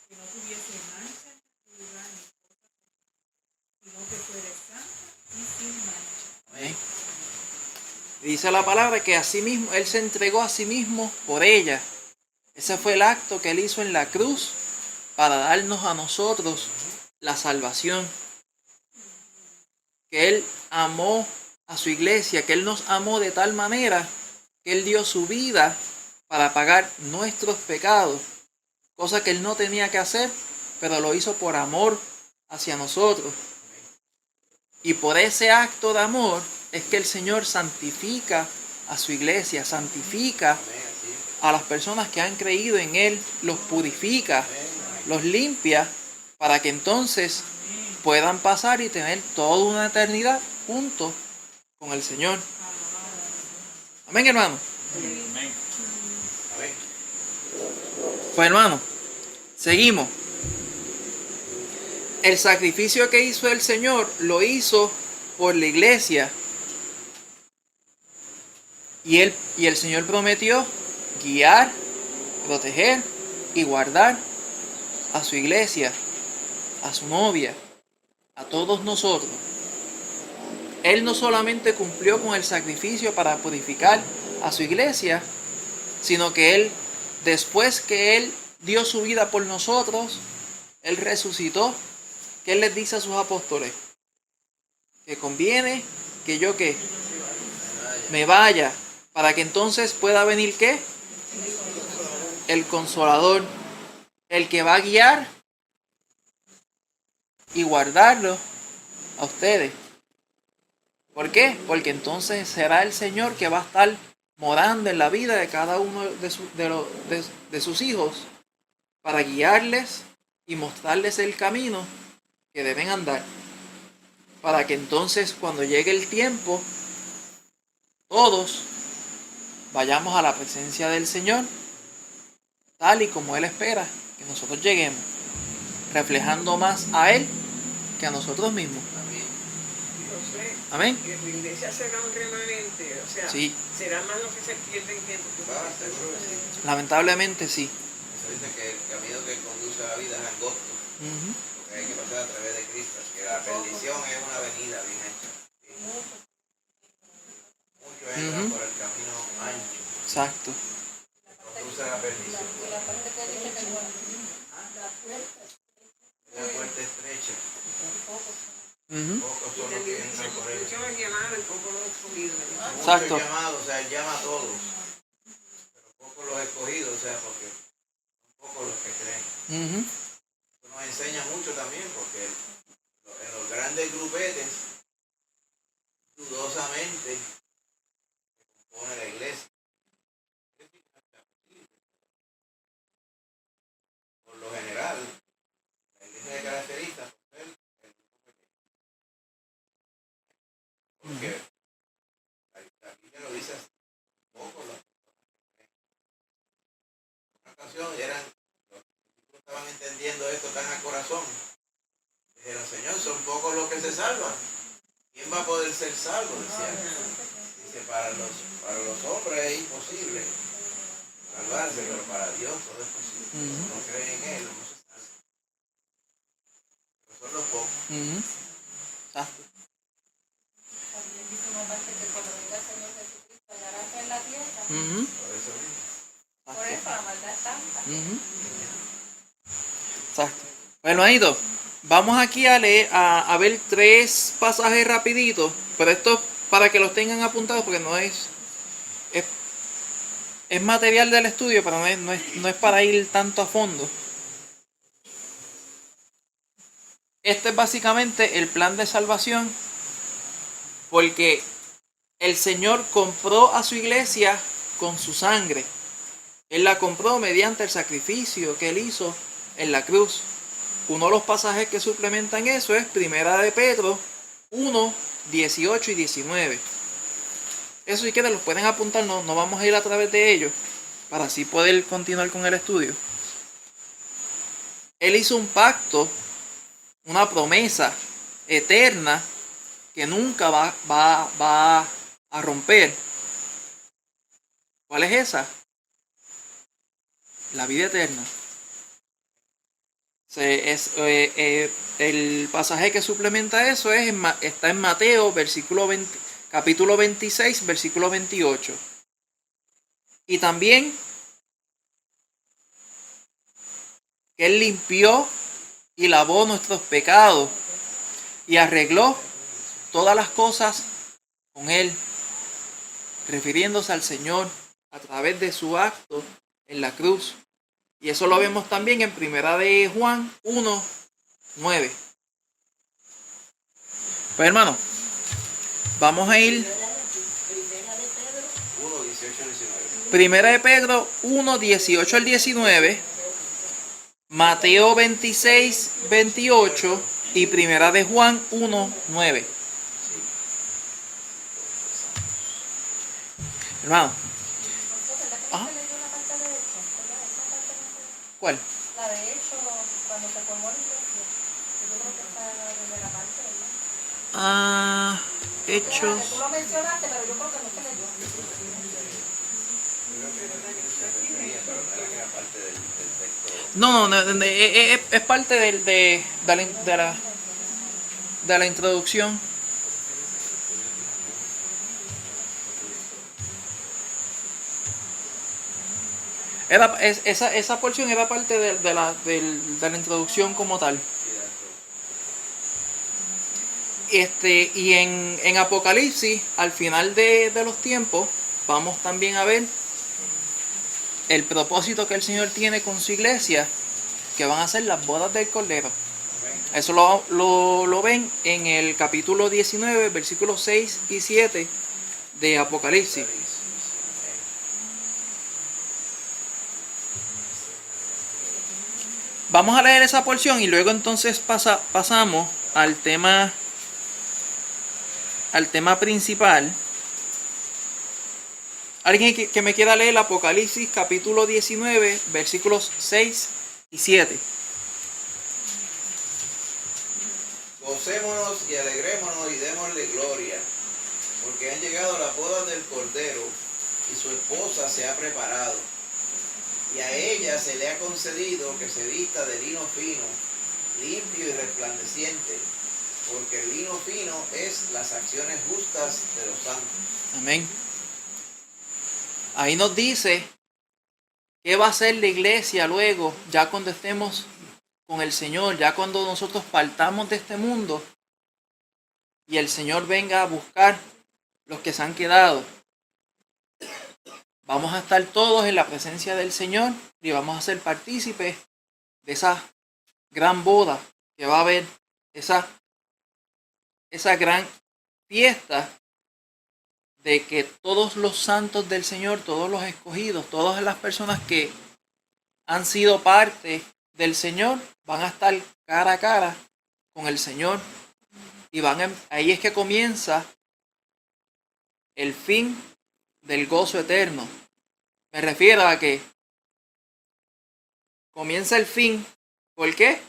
que no tuviese mancha ni lugar ni cosa, sino que fuera santa y sin mancha. Amén. Dice la palabra que asimismo Él se entregó a sí mismo por ella. Ese fue el acto que Él hizo en la cruz para darnos a nosotros la salvación. Que Él amó a su iglesia, que Él nos amó de tal manera que Él dio su vida para pagar nuestros pecados, cosa que Él no tenía que hacer, pero lo hizo por amor hacia nosotros. Y por ese acto de amor es que el Señor santifica a su iglesia, santifica a las personas que han creído en Él, los purifica, los limpia, para que entonces puedan pasar y tener toda una eternidad juntos con el Señor. Amén, hermano. Pues hermano, seguimos. El sacrificio que hizo el Señor lo hizo por la iglesia. Y el Señor prometió guiar, proteger y guardar a su iglesia, a su novia, a todos nosotros. Él no solamente cumplió con el sacrificio para purificar a su iglesia, sino que Él, después que Él dio su vida por nosotros, Él resucitó. ¿Qué Él les dice a sus apóstoles? Que conviene que yo ¿qué? Me vaya, para que entonces pueda venir ¿qué? El Consolador, el que va a guiar y guardarlo a ustedes. ¿Por qué? Porque entonces será el Señor que va a estar morando en la vida de cada uno de sus hijos para guiarles y mostrarles el camino que deben andar. Para que entonces cuando llegue el tiempo, todos vayamos a la presencia del Señor, tal y como Él espera que nosotros lleguemos, reflejando más a Él que a nosotros mismos. Amén. Que tu iglesia será un remanente, o sea, Sí. será más lo que se pierde en tiempo. Lamentablemente sí. Eso dice que el camino que conduce a la vida es angosto, porque hay que pasar a través de Cristo, que la perdición es una avenida bien hecha. ¿Sí? Muchos entran por el camino ancho, Exacto. conduce a la perdición. La puerta estrecha, pocos son los que entran por él. Muchos los llamados y pocos los escogidos. Exacto. Muchos llamados, o sea, Él llama a todos, pero pocos los escogidos, o sea, porque son pocos los que creen. Esto no es en enseña mucho también, porque en los grandes grupetes, dudosamente, se compone la iglesia. Por lo general, la iglesia se caracteriza por ser el grupo pequeño. Porque la Biblia lo dice así, pocos los creen. En una ocasión los discípulos estaban entendiendo esto tan a corazón. Dijeron, Señor, son pocos los que se salvan. ¿Quién va a poder ser salvo? Decían. Dice, para los hombres es imposible salvarse, pero para Dios todo es posible. Si no creen en Él, no se salvan. Pero son los pocos. También dice una parte que cuando venga el Señor Jesucristo hallará fe en la tierra. Por eso mismo. Por eso la maldad es tanta. Exacto. Bueno, Aito, vamos aquí a leer, a ver 3 pasajes rapiditos, pero esto para que los tengan apuntados porque no es material del estudio, pero no es para ir tanto a fondo. Este es básicamente el plan de salvación, porque el Señor compró a su iglesia con su sangre. Él la compró mediante el sacrificio que Él hizo en la cruz. Uno de los pasajes que suplementan eso es 1 de Pedro 1, 18 y 19. Eso si quieren los pueden apuntar, no vamos a ir a través de ellos, para así poder continuar con el estudio. Él hizo un pacto, una promesa eterna que nunca va a romper. ¿Cuál es esa? La vida eterna. El pasaje que suplementa eso está en Mateo, capítulo 26, versículo 28. Y también que Él limpió y lavó nuestros pecados y arregló todas las cosas con Él, refiriéndose al Señor a través de su acto en la cruz. Y eso lo vemos también en 1 de Juan 1, 9. Pues hermano, vamos a ir 1, 18, 19. 1 de Pedro 1, 18 al 19, Mateo 26, 28 y 1 de Juan 1, 9. Hermano. Ajá. ¿Cuál? La de hecho, cuando se formó la iglesia, yo creo que está desde la parte, ¿verdad? Hechos. Tú lo mencionaste, pero yo creo que no se leyó. No, es parte de la introducción. Esa porción era parte de la introducción como tal. Y en Apocalipsis, al final de los tiempos, vamos también a ver el propósito que el Señor tiene con su iglesia, que van a ser las bodas del Cordero. Eso lo ven en el capítulo 19, versículos 6 y 7 de Apocalipsis. Vamos a leer esa porción y luego entonces pasamos al tema principal. Alguien que me quiera leer Apocalipsis capítulo 19, versículos 6 y 7. Gocémonos y alegrémonos y démosle gloria, porque han llegado las bodas del Cordero y su esposa se ha preparado. Y a ella se le ha concedido que se vista de lino fino, limpio y resplandeciente, porque el lino fino es las acciones justas de los santos. Amén. Ahí nos dice qué va a hacer la iglesia luego, ya cuando estemos con el Señor, ya cuando nosotros partamos de este mundo y el Señor venga a buscar los que se han quedado. Vamos a estar todos en la presencia del Señor y vamos a ser partícipes de gran boda que va a haber, esa gran fiesta de que todos los santos del Señor, todos los escogidos, todas las personas que han sido parte del Señor, van a estar cara a cara con el Señor. Y ahí es que comienza el fin del gozo eterno. Me refiero a que comienza el fin. ¿Por qué?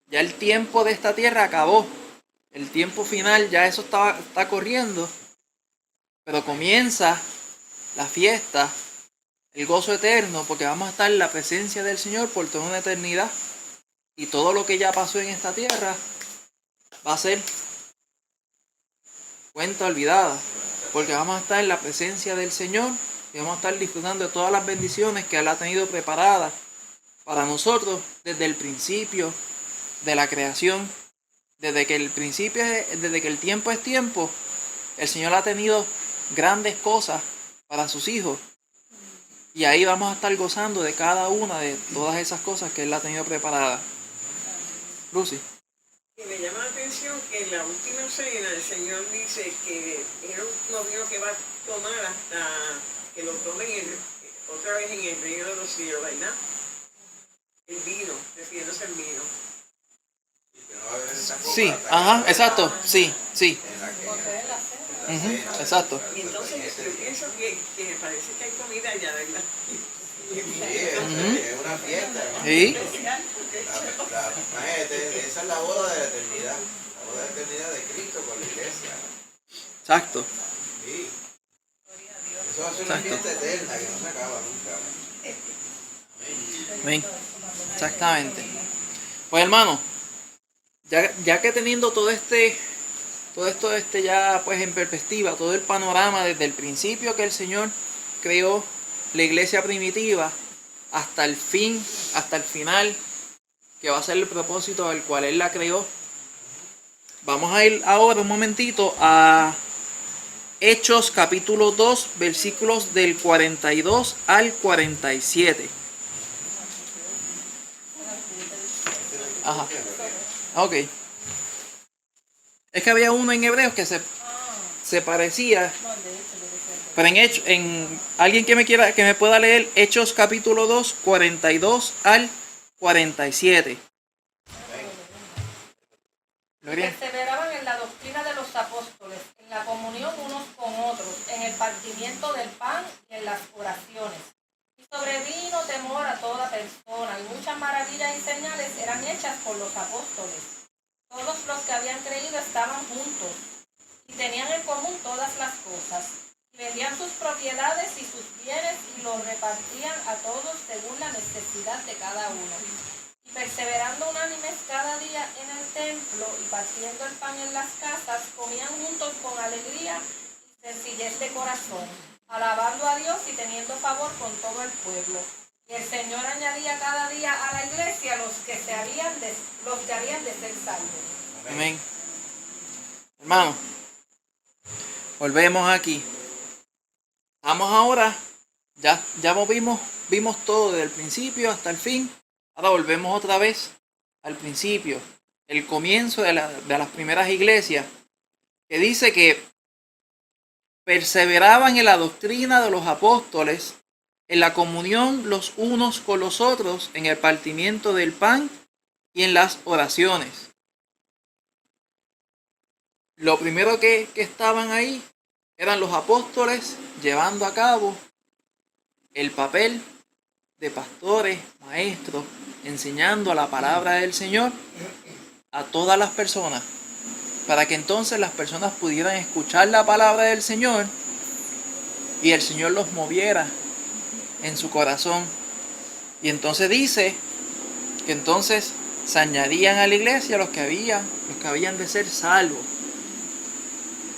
Ya el tiempo de esta tierra acabó. El tiempo final, ya eso está corriendo. Pero comienza la fiesta, el gozo eterno, porque vamos a estar en la presencia del Señor por toda una eternidad. Y todo lo que ya pasó en esta tierra va a ser cuenta olvidada. Porque vamos a estar en la presencia del Señor y vamos a estar disfrutando de todas las bendiciones que Él ha tenido preparadas para nosotros desde el principio de la creación. Desde que el tiempo es tiempo, el Señor ha tenido grandes cosas para sus hijos. Y ahí vamos a estar gozando de cada una de todas esas cosas que Él ha tenido preparadas. Lucy. Y me llama la atención que en la última cena el Señor dice que Él no vino que va a tomar hasta que lo tomen otra vez en el reino de los cielos, ¿verdad? El vino, refiriéndose al vino. Sí, ajá, exacto, sí. Exacto. Y entonces yo pienso que me parece que hay comida allá, ¿verdad? Sí, es una fiesta, hermano. Sí. Imagínate, esa es la boda de la eternidad. La boda de la eternidad de Cristo con la iglesia. Exacto. Sí. Eso va a ser una fiesta eterna que no se acaba nunca. Amén. Exactamente. Pues hermano, ya que teniendo todo esto ya pues en perspectiva, todo el panorama desde el principio que el Señor creó la iglesia primitiva hasta el fin, hasta el final, que va a ser el propósito al cual Él la creó. Vamos a ir ahora un momentito a Hechos capítulo 2, versículos del 42 al 47. Ajá. Ok. Es que había uno en Hebreos que se parecía. Pero alguien que me pueda leer Hechos capítulo 2, 42 al 47. Perseveraban en la doctrina de los apóstoles, en la comunión unos con otros, en el partimiento del pan y en las oraciones. Y sobrevino temor a toda persona, y muchas maravillas y señales eran hechas por los apóstoles. Todos los que habían creído estaban juntos y tenían en común todas las cosas. Y vendían sus propiedades y sus bienes y los repartían a todos según la necesidad de cada uno. Y perseverando unánimes cada día en el templo y partiendo el pan en las casas, comían juntos con alegría y sencillez de corazón, alabando a Dios y teniendo favor con todo el pueblo. Y el Señor añadía cada día a la iglesia los que habían de ser salvos. Amén. Hermano, volvemos aquí. Vamos ahora, ya vimos todo desde el principio hasta el fin. Ahora volvemos otra vez al principio, el comienzo de las primeras iglesias, que dice que perseveraban en la doctrina de los apóstoles, en la comunión los unos con los otros, en el partimiento del pan y en las oraciones. Lo primero que estaban ahí eran los apóstoles llevando a cabo el papel de pastores, maestros, enseñando la palabra del Señor a todas las personas, para que entonces las personas pudieran escuchar la palabra del Señor y el Señor los moviera en su corazón. Y entonces dice que entonces se añadían a la iglesia los que habían de ser salvos.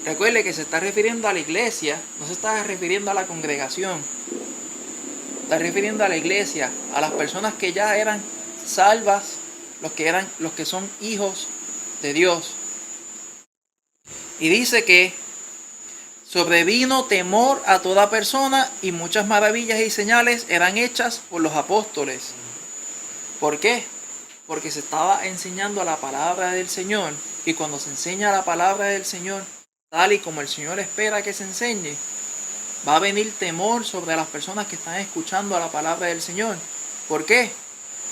Recuerde que se está refiriendo a la iglesia, no se está refiriendo a la congregación. Está refiriendo a la iglesia, a las personas que ya eran salvas, los que son hijos de Dios. Y dice que sobrevino temor a toda persona y muchas maravillas y señales eran hechas por los apóstoles. ¿Por qué? porque se estaba enseñando la palabra del Señor. Y cuando se enseña la palabra del Señor, tal y como el Señor espera que se enseñe, va a venir temor sobre las personas que están escuchando la palabra del Señor. ¿Por qué?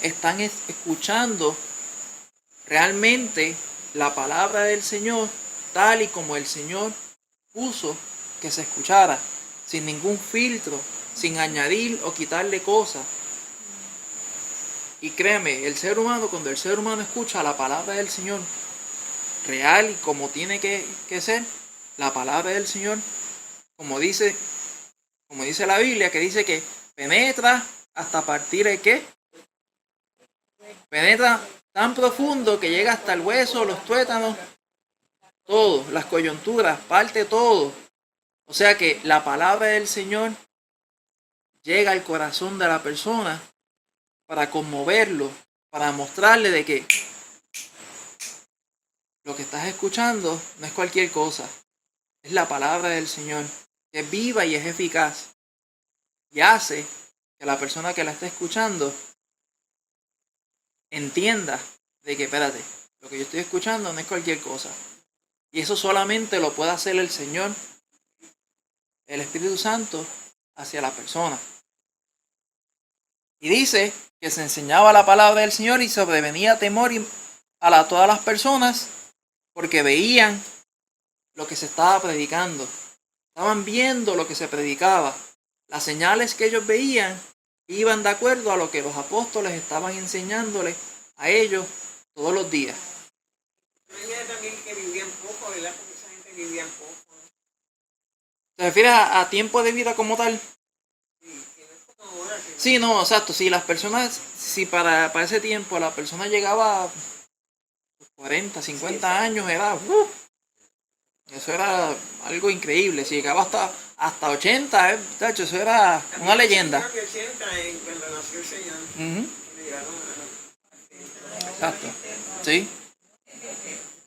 Están escuchando realmente la palabra del Señor tal y como el Señor puso que se escuchara, sin ningún filtro, sin añadir o quitarle cosas. Y créeme, el ser humano, cuando el ser humano escucha la palabra del Señor real y como tiene que ser, la palabra del Señor, como dice la Biblia, que dice que penetra hasta partir el qué, penetra tan profundo que llega hasta el hueso, los tuétanos, todo, las coyunturas, parte todo. O sea que la palabra del Señor llega al corazón de la persona para conmoverlo, para mostrarle de que lo que estás escuchando no es cualquier cosa, es la palabra del Señor, que es viva y es eficaz, y hace que la persona que la está escuchando entienda de que, espérate, lo que yo estoy escuchando no es cualquier cosa. Y eso solamente lo puede hacer el Señor, el Espíritu Santo, hacia la persona. Y dice que se enseñaba la palabra del Señor y sobrevenía temor a todas las personas porque veían lo que se estaba predicando. Estaban viendo lo que se predicaba. Las señales que ellos veían iban de acuerdo a lo que los apóstoles estaban enseñándoles a ellos todos los días. Mañana también que vivían poco, ¿verdad? Porque esa gente vivía poco. ¿Te refieres a tiempo de vida como tal? Sí, que no es como ahora. Que Sí, no, exacto. Si las personas, si para ese tiempo la persona llegaba a 40, 50 años, era... eso era algo increíble. Si llegaba hasta 80, de hecho, eso era una leyenda. Creo que 80 cuando nació el Señor. Ujú. Que llegaron a Exacto. Sí.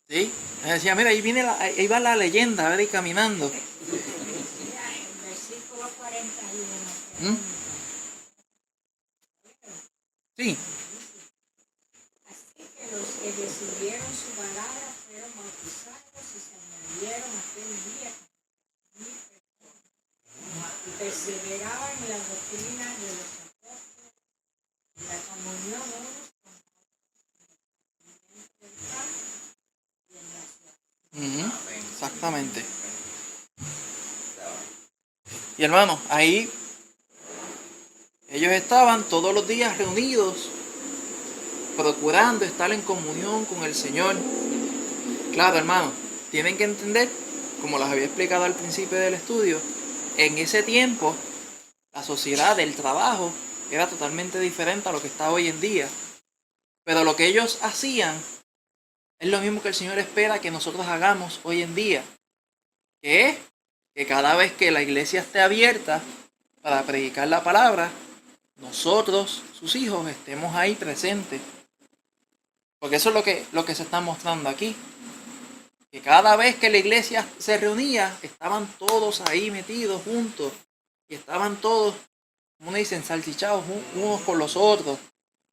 Sí. Me decía, mira, ahí va la leyenda, a ver, ahí caminando. Mira, el versículo 41. ¿Mm? Sí. Así que los que recibieron su palabra fueron bautizados y se añadieron aquel día 1,000 personas. Y perseveraban en la doctrina de los apóstoles, en la comunión unos con otros, en el pan y en la oración. Ujú. Exactamente. Y hermano, ahí ellos estaban todos los días reunidos, procurando estar en comunión con el Señor. Claro, hermano, tienen que entender, como les había explicado al principio del estudio, en ese tiempo la sociedad del trabajo era totalmente diferente a lo que está hoy en día. Pero lo que ellos hacían es lo mismo que el Señor espera que nosotros hagamos hoy en día, que es que cada vez que la iglesia esté abierta para predicar la palabra, nosotros, sus hijos, estemos ahí presentes. Porque eso es lo que se está mostrando aquí. Que cada vez que la iglesia se reunía, estaban todos ahí metidos juntos. Y estaban todos, como uno dice, ensalchichados unos con los otros.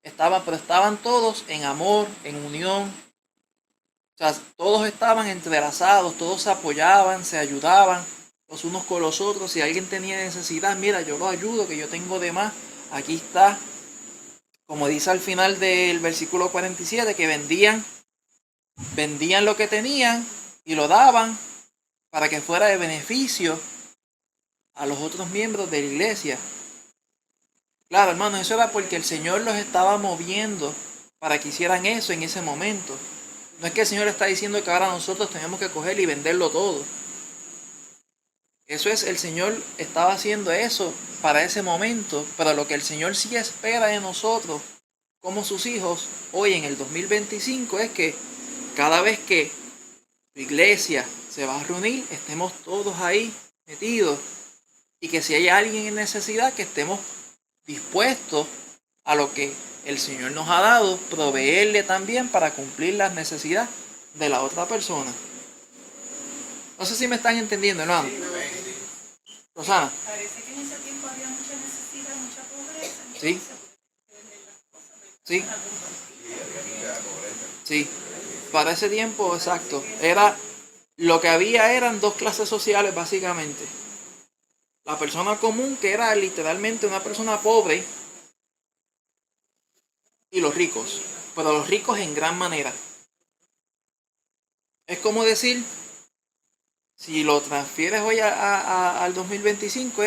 Pero estaban todos en amor, en unión. O sea, todos estaban entrelazados, todos se apoyaban, se ayudaban los unos con los otros. Si alguien tenía necesidad, mira, yo lo ayudo, que yo tengo de más. Aquí está, como dice al final del versículo 47, que vendían lo que tenían y lo daban para que fuera de beneficio a los otros miembros de la iglesia. Claro, hermano, eso era porque el Señor los estaba moviendo para que hicieran eso en ese momento. No es que el Señor está diciendo que ahora nosotros tenemos que coger y venderlo todo. Eso es, el Señor estaba haciendo eso para ese momento, pero lo que el Señor sí espera de nosotros como sus hijos hoy en el 2025 es que cada vez que tu iglesia se va a reunir, estemos todos ahí metidos y que si hay alguien en necesidad, que estemos dispuestos a lo que el Señor nos ha dado, proveerle también para cumplir las necesidades de la otra persona. No sé si me están entendiendo, hermano. Rosana. Parece que en ese tiempo había mucha necesidad, mucha pobreza. Sí. Entonces, vender las cosas, Sí. para compartir. Sí, para ese tiempo, exacto. Lo que había eran dos clases sociales básicamente. La persona común, que era literalmente una persona pobre, y los ricos. Pero los ricos en gran manera. Es como decir, si lo transfieres hoy al 2025,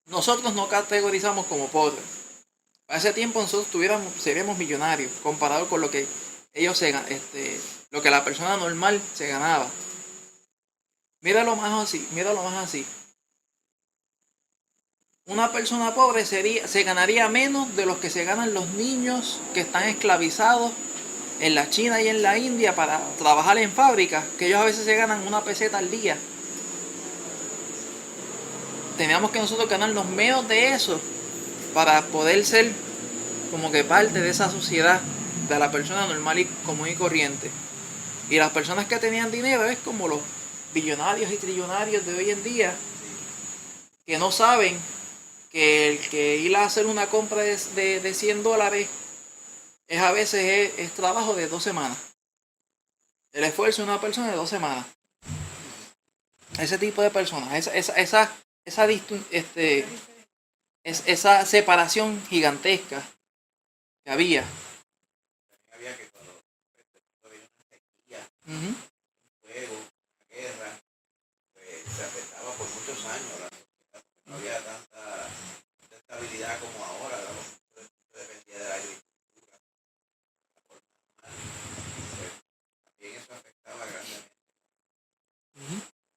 nosotros no categorizamos como pobres. Para ese tiempo nosotros seríamos millonarios comparado con lo que ellos lo que la persona normal se ganaba. Míralo más así. Una persona pobre se ganaría menos de los que se ganan los niños que están esclavizados en la China y en la India para trabajar en fábricas, que ellos a veces se ganan una peseta al día. Teníamos que nosotros ganarnos menos de eso para poder ser como que parte de esa sociedad de la persona normal y común y corriente. Y las personas que tenían dinero es como los billonarios y trillonarios de hoy en día, que no saben que el que ir a hacer una compra de $100 es a veces es trabajo de 2 semanas. El esfuerzo de una persona de 2 semanas. Ese tipo de personas, esa separación gigantesca que había. También había que cuando había una sequía, Uh-huh. fuego, una guerra, pues se afectaba por muchos años la sociedad, porque no había tanta estabilidad como ahora, ¿no? Dependía de la agricultura, la forma normal, pues también eso afectaba grandemente.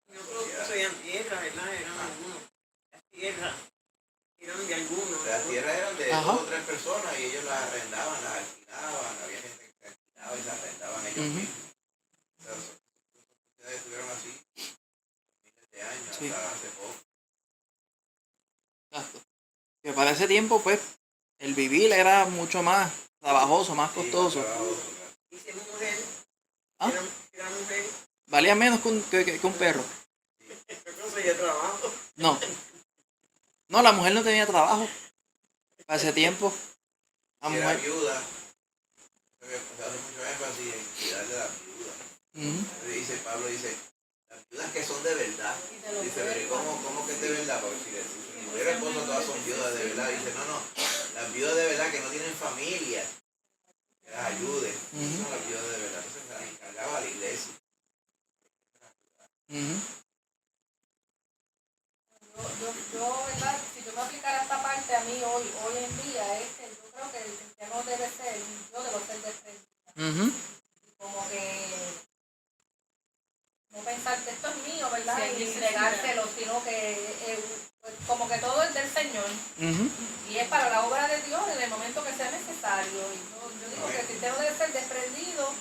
No todos poseían tierra, ¿verdad? Eran algunos. Las tierras eran de algunos. Las tierras eran de Ajá. 2 o 3 personas y ellos las arrendaban, las alquilaban, había gente que alquilaba y se arrendaban ellos Ujú. mismos. O sea, sociedades estuvieron así miles de años, Sí. hasta hace poco. Exacto. Que para ese tiempo, pues, el vivir era mucho más trabajoso, más costoso. Dice mujer, ¿Ah? era mujer, Valía menos que un perro. no conseguía trabajo. No. No, la mujer no tenía trabajo. Para ese tiempo. La Si era mujer. viuda, se hace mucho énfasis en cuidar de las viudas. Ujú. Dice Pablo, dice, las viudas que son de verdad. Dice, pero ¿y cómo que es de verdad? Porque si su mujer o esposo todas son viudas de verdad. Dice, no, las viudas de verdad que no tienen familia, que las ayude. Esas son las viudas de verdad. Entonces se las encargaba a la iglesia. Ujú. Yo, ¿verdad? Si yo me aplicara esta parte a mí hoy en día, es que yo creo que el cristiano debe ser, yo debo ser desprendido. Ujú. Como que no pensar que esto es mío, ¿verdad? Sí, hay y necesidad. negárselo, sino que pues, como que todo es del Señor Ujú. y es para la obra de Dios en el momento que sea necesario. Y yo digo que el cristiano debe ser desprendido,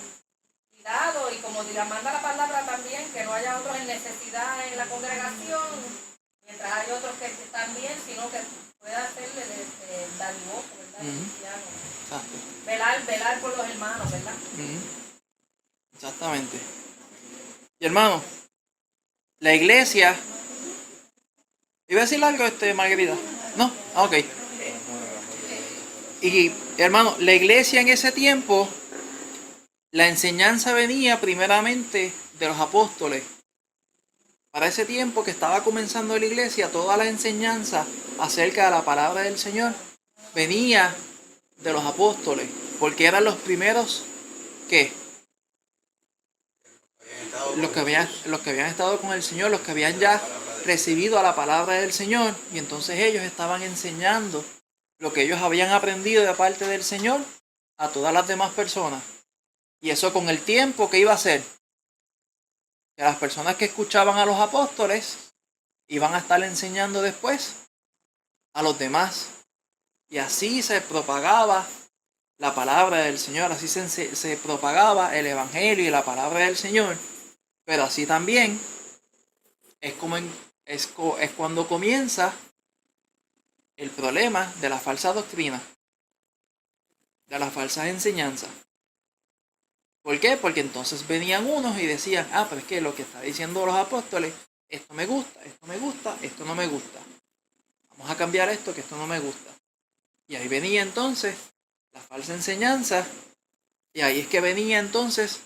cuidado y como manda la palabra también, que no haya otros en necesidad en la congregación, mientras hay otros que están bien, sino que pueda hacerle dadivoso, ¿verdad? Ujú. Cristiano. Exacto. Velar por los hermanos, ¿verdad? Ujú. Exactamente. Y hermano, la iglesia. ¿Iba a decir algo, Margarita? No, ok. Y hermano, la iglesia en ese tiempo, la enseñanza venía primeramente de los apóstoles. Para ese tiempo que estaba comenzando la iglesia, toda la enseñanza acerca de la palabra del Señor venía de los apóstoles, porque eran los primeros que los que habían estado con el Señor, los que habían ya recibido a la palabra del Señor, y entonces ellos estaban enseñando lo que ellos habían aprendido de parte del Señor a todas las demás personas. Y eso con el tiempo, ¿qué iba a hacer? Que las personas que escuchaban a los apóstoles iban a estar enseñando después a los demás. Y así se propagaba la palabra del Señor, así se propagaba el Evangelio y la palabra del Señor. Pero así también es cuando comienza el problema de la falsa doctrina, de la falsa enseñanza. ¿Por qué? Porque entonces venían unos y decían, pero es que lo que está diciendo los apóstoles, esto me gusta, esto me gusta, esto no me gusta. Vamos a cambiar esto, que esto no me gusta. Y ahí venía entonces la falsa enseñanza Y ahí es que venía entonces,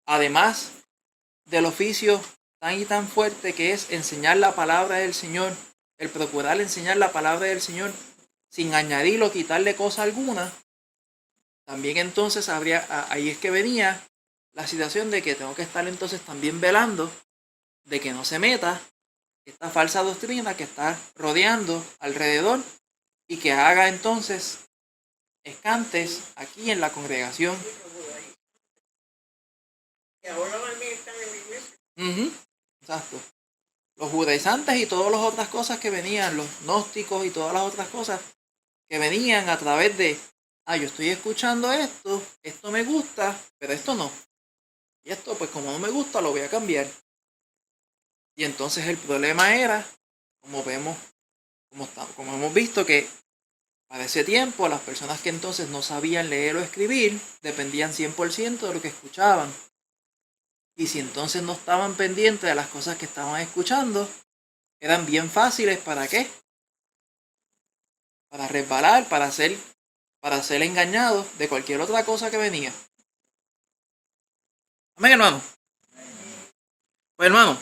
además del oficio tan y tan fuerte que es enseñar la palabra del Señor, el procurar enseñar la palabra del Señor sin añadir o quitarle cosa alguna, también entonces ahí es que venía la situación de que tengo que estar entonces también velando de que no se meta esta falsa doctrina que está rodeando alrededor y que haga entonces escantes aquí en la congregación. Y ahora también están en la iglesia. Ujú, exacto. Los judaizantes y todas las otras cosas que venían, los gnósticos y todas las otras cosas que venían a través de, yo estoy escuchando esto me gusta, pero esto no. Y esto, pues como no me gusta, lo voy a cambiar. Y entonces el problema era, como vemos, como hemos visto, que para ese tiempo las personas que entonces no sabían leer o escribir dependían 100% de lo que escuchaban. Y si entonces no estaban pendientes de las cosas que estaban escuchando, eran bien fáciles, ¿para qué? Para resbalar, para ser engañados de cualquier otra cosa que venía. Amén, hermano. Pues hermano,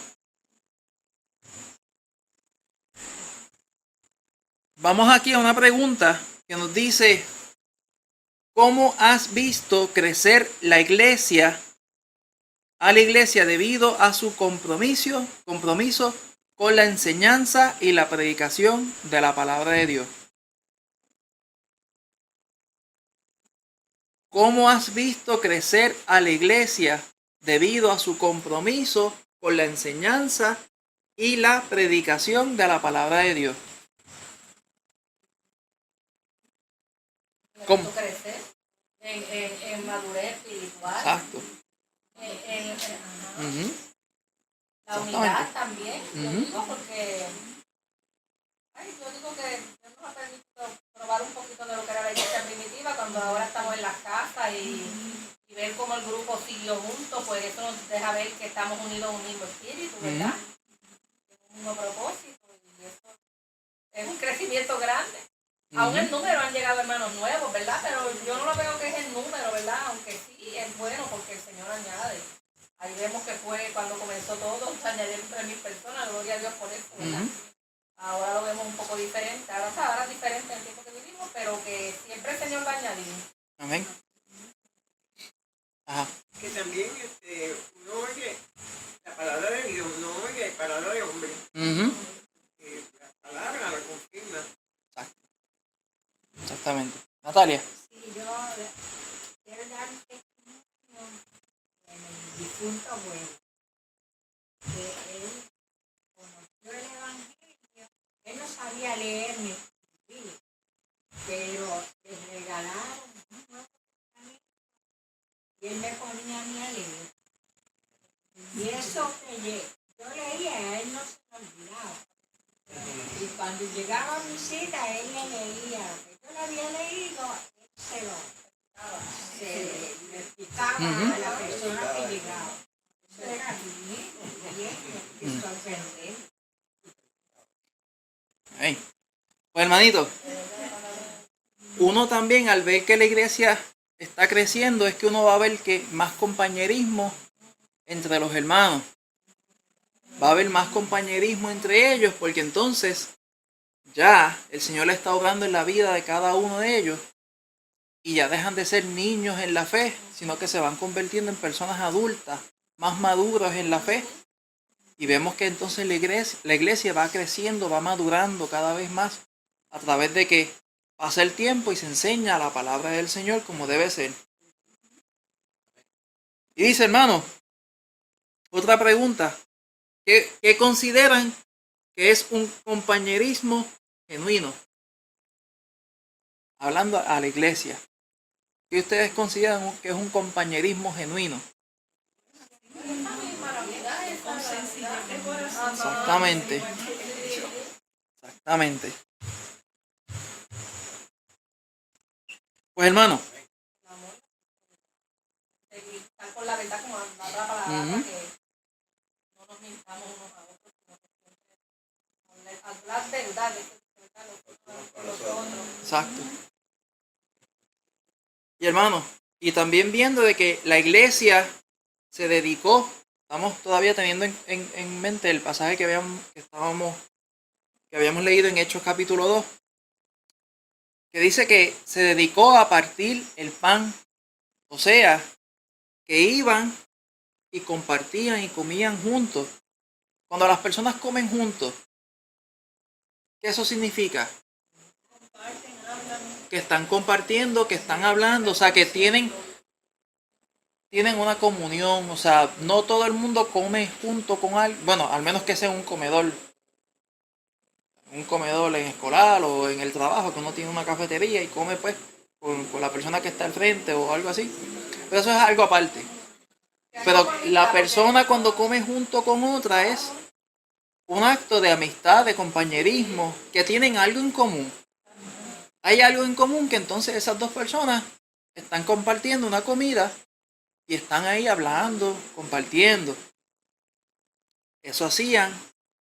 vamos aquí a una pregunta que nos dice, ¿cómo has visto crecer a la iglesia debido a su compromiso con la enseñanza y la predicación de la palabra de Dios? ¿Cómo has visto crecer a la iglesia debido a su compromiso con la enseñanza y la predicación de la palabra de Dios? ¿Cómo? Crecer en madurez espiritual. Exacto. Ajá. La unidad también, yo digo, porque yo digo que Dios nos ha permitido probar un poquito de lo que era la iglesia primitiva cuando ahora estamos en las casas y ver cómo el grupo siguió junto, pues eso nos deja ver que estamos unidos en un mismo espíritu, ¿verdad? En un mismo propósito, y eso es un crecimiento grande. Aún el número han llegado hermanos nuevos, ¿verdad? Pero yo no lo veo que es el número, ¿verdad? Aunque sí es bueno porque el Señor añade. Ahí vemos que fue cuando comenzó todo, se añadieron 3,000 personas, gloria a Dios por eso, ¿verdad? Ahora lo vemos un poco diferente, ahora es diferente en el tiempo que vivimos, pero que siempre el Señor va a añadir. Amén. Ajá. Que también uno oye la palabra de Dios, no oye la palabra de hombre. La palabra la confirma. Exactamente. Natalia. Sí, yo quiero dar un testimonio de mi difunto abuelo, que él conoció el Evangelio, él no sabía leer ni escribir, pero le regalaron un Nuevo Testamento y él me ponía a mí a leer. Y eso que yo leía, a él no se me olvidaba. Y cuando llegaba a mi cita, él le leía lo que yo le había leído, él se le explicaba a la persona que llegaba. Eso era bien sorprendente. Hey. Pues hermanito, uno también al ver que la iglesia está creciendo es que uno va a ver que más compañerismo entre los hermanos. Va a haber más compañerismo entre ellos porque entonces ya el Señor le está obrando en la vida de cada uno de ellos y ya dejan de ser niños en la fe, sino que se van convirtiendo en personas adultas, más maduras en la fe. Y vemos que entonces la iglesia va creciendo, va madurando cada vez más a través de que pasa el tiempo y se enseña la palabra del Señor como debe ser. Y dice, hermano, otra pregunta. ¿Qué consideran que es un compañerismo genuino? Hablando a la iglesia. ¿Qué ustedes consideran que es un compañerismo genuino? Con sencillez de corazón. Exactamente. Exactamente. Pues hermano. Estar con la verdad como la otra palabra que no nos mintamos unos a otros, sino que siempre hablar verdad, los otros. Exacto. Y hermano, Y también viendo de que la iglesia se dedicó, estamos todavía teniendo en mente el pasaje que habíamos leído en Hechos capítulo 2, que dice que se dedicó a partir el pan, o sea, que iban y compartían y comían juntos. Cuando las personas comen juntos, ¿qué eso significa? Que están compartiendo, que están hablando, o sea, que tienen una comunión, o sea, no todo el mundo come junto con alguien, bueno, al menos que sea un comedor en escolar o en el trabajo, que uno tiene una cafetería y come pues con la persona que está al frente o algo así, pero eso es algo aparte. Pero la persona cuando come junto con otra es un acto de amistad, de compañerismo, que tienen algo en común. Hay algo en común que entonces esas dos personas están compartiendo una comida y están ahí hablando, compartiendo. Eso hacían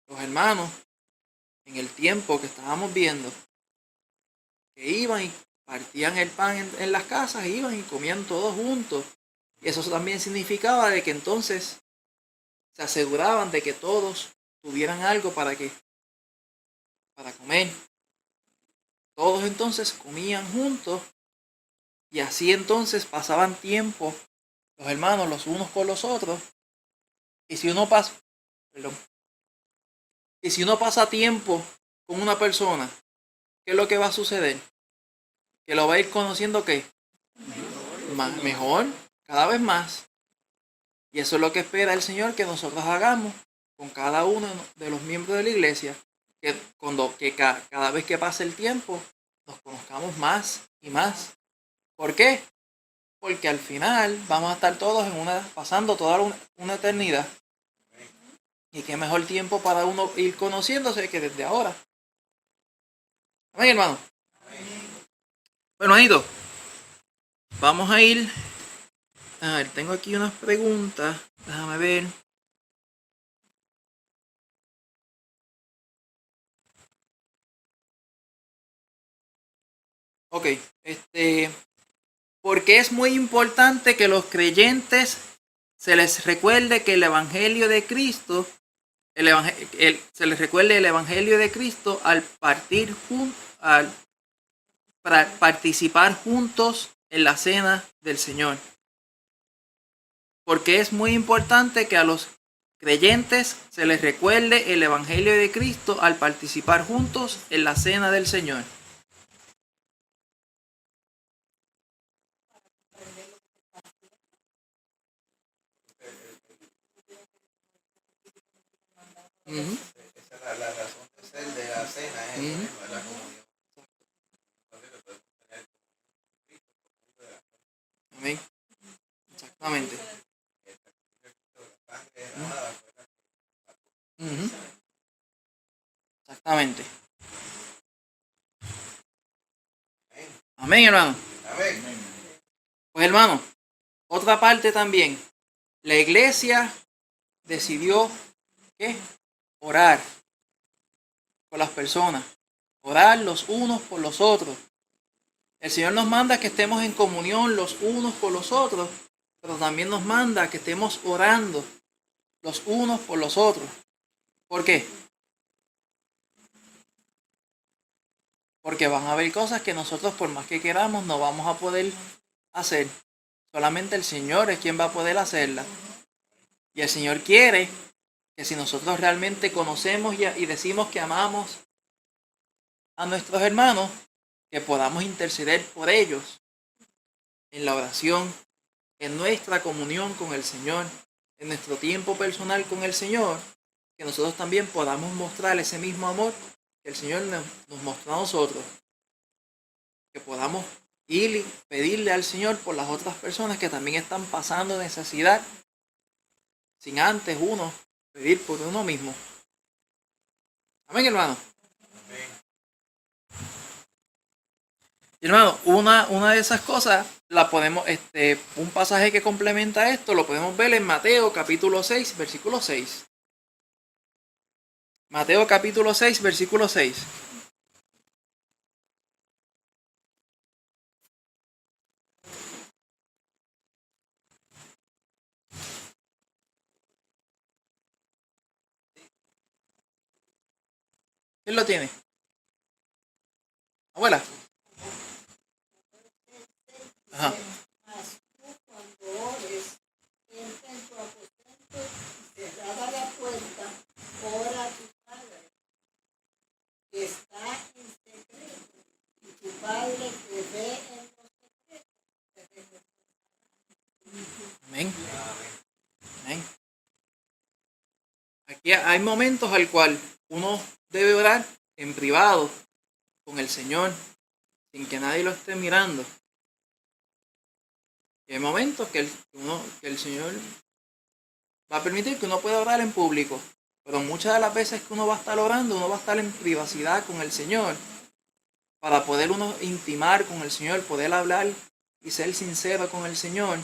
los hermanos en el tiempo que estábamos viendo, que iban y partían el pan en las casas, iban y comían todos juntos. Y eso también significaba de que entonces se aseguraban de que todos tuvieran algo para comer. Todos entonces comían juntos y así entonces pasaban tiempo los hermanos los unos con los otros. Y si uno pasa tiempo con una persona, ¿qué es lo que va a suceder? Que lo va a ir conociendo ¿qué? Mejor, cada vez más. Y eso es lo que espera el Señor que nosotros hagamos con cada uno de los miembros de la iglesia. Que cada vez que pase el tiempo nos conozcamos más y más. ¿Por qué? Porque al final vamos a estar todos pasando toda una eternidad. Y qué mejor tiempo para uno ir conociéndose que desde ahora. Amén, hermano. Bueno, Anito, vamos a ir. A ver, tengo aquí unas preguntas. Déjame ver. Ok, porque es muy importante que los creyentes se les recuerde que el Evangelio de Cristo, se les recuerde el Evangelio de Cristo al participar juntos en la cena del Señor. Porque es muy importante que a los creyentes se les recuerde el Evangelio de Cristo al participar juntos en la cena del Señor. Uh-huh. Esa es la razón de ser de la cena, es uh-huh. La comunión. Amén. Exactamente. Uh-huh. Exactamente. Amén, hermano. Amén. Pues hermano, otra parte también. La iglesia decidió ¿qué? Orar por las personas. Orar los unos por los otros. El Señor nos manda que estemos en comunión los unos con los otros, pero también nos manda que estemos orando los unos por los otros. ¿Por qué? Porque van a haber cosas que nosotros por más que queramos no vamos a poder hacer. Solamente el Señor es quien va a poder hacerlas. Y el Señor quiere que si nosotros realmente conocemos y decimos que amamos a nuestros hermanos, que podamos interceder por ellos en la oración, en nuestra comunión con el Señor, en nuestro tiempo personal con el Señor, que nosotros también podamos mostrar ese mismo amor que el Señor nos mostró a nosotros, que podamos ir y pedirle al Señor por las otras personas que también están pasando necesidad, sin antes uno pedir por uno mismo. Amén, hermano. Y hermano, una de esas cosas la podemos, un pasaje que complementa esto, lo podemos ver en Mateo capítulo 6, versículo 6. Mateo capítulo 6, versículo 6. ¿Quién lo tiene? Abuela. Ajá. Mas tú cuando ores, entra en tu aposento y cerrada la puerta, ora a tu Padre, que está en secreto, y tu Padre que ve en los secretos, te recompensará. Amén. Amén. Aquí hay momentos al cual uno debe orar en privado con el Señor, sin que nadie lo esté mirando. Y hay momentos que el Señor va a permitir que uno pueda orar en público. Pero muchas de las veces que uno va a estar orando, uno va a estar en privacidad con el Señor. Para poder uno intimar con el Señor, poder hablar y ser sincero con el Señor,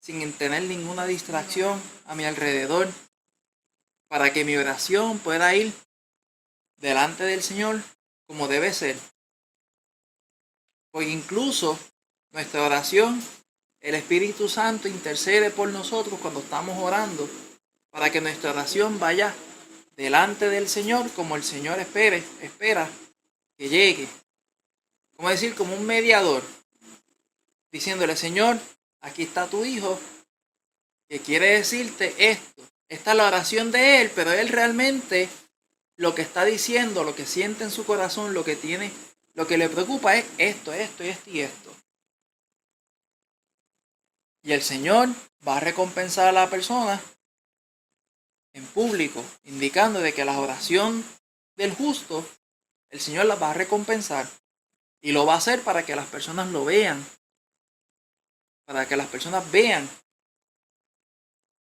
sin tener ninguna distracción a mi alrededor. Para que mi oración pueda ir delante del Señor como debe ser. Porque incluso nuestra oración, el Espíritu Santo intercede por nosotros cuando estamos orando, para que nuestra oración vaya delante del Señor como el Señor espera que llegue. Como decir, como un mediador, diciéndole: Señor, aquí está tu hijo, que quiere decirte esto. Esta es la oración de él, pero él realmente lo que está diciendo, lo que siente en su corazón, lo que tiene, lo que le preocupa es esto y esto. Y el Señor va a recompensar a la persona en público, indicando de que la oración del justo, el Señor la va a recompensar. Y lo va a hacer para que las personas lo vean. Para que las personas vean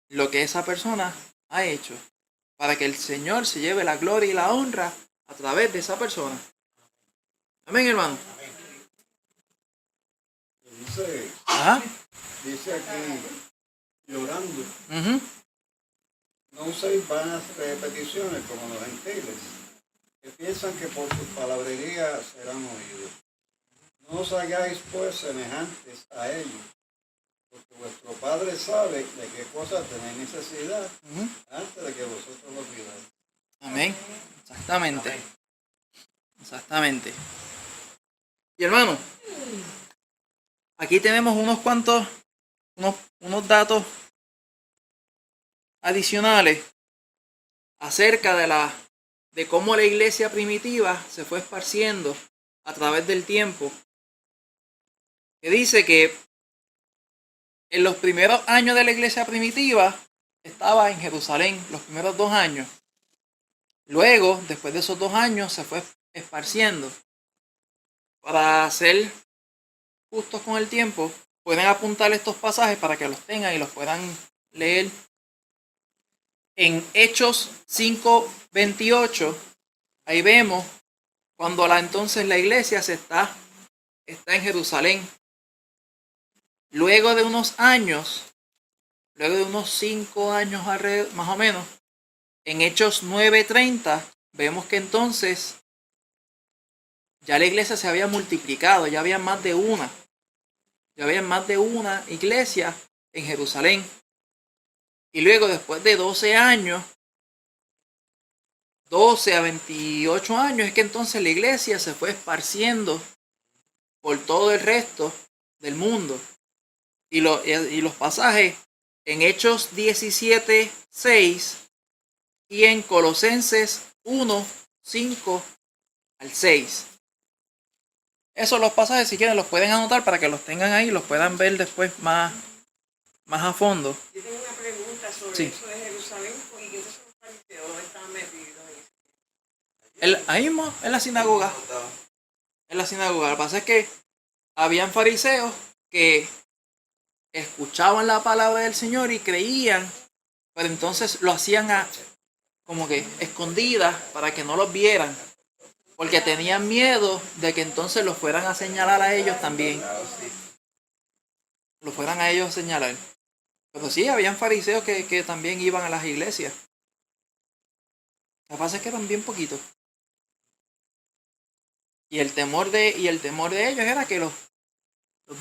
lo que esa persona ha hecho. Para que el Señor se lleve la gloria y la honra a través de esa persona. Amén, hermano. Dice, Ajá. dice aquí, llorando, Ujú. no uséis vanas repeticiones como los gentiles, que piensan que por sus palabrerías serán oídos. No os hagáis pues semejantes a ellos, porque vuestro Padre sabe de qué cosas tenéis necesidad Ujú. antes de que vosotros lo pidáis. Amén. Exactamente. Exactamente. Y hermano, aquí tenemos unos cuantos, unos datos adicionales acerca de cómo la iglesia primitiva se fue esparciendo a través del tiempo. Que dice que en los primeros años de la iglesia primitiva estaba en Jerusalén, los primeros 2 años. Luego, después de esos 2 años, se fue esparciendo. Para ser justos con el tiempo, pueden apuntar estos pasajes para que los tengan y los puedan leer. En Hechos 5:28, ahí vemos cuando entonces la iglesia está en Jerusalén. Luego de unos años, luego de unos 5 años más o menos, en Hechos 9:30, vemos que entonces ya la iglesia se había multiplicado, ya había más de una. Ya había más de una iglesia en Jerusalén. Y luego, después de 12 años, 12 a 28 años, es que entonces la iglesia se fue esparciendo por todo el resto del mundo. Y los pasajes en Hechos 17:6 y en Colosenses 1:5 al 6. Esos los pasajes, si quieren, los pueden anotar para que los tengan ahí y los puedan ver después más a fondo. Yo tengo una pregunta sobre Sí. eso de Jerusalén, y que esos fariseos estaban metidos ahí. Ahí mismo, en la sinagoga. En la sinagoga. Lo que pasa es que habían fariseos que escuchaban la palabra del Señor y creían, pero entonces lo hacían como que escondidas para que no los vieran. Porque tenían miedo de que entonces los fueran a señalar a ellos también. Los fueran a ellos a señalar. Pero sí, habían fariseos que también iban a las iglesias. Lo que pasa es que eran bien poquitos. Y el temor de ellos era que los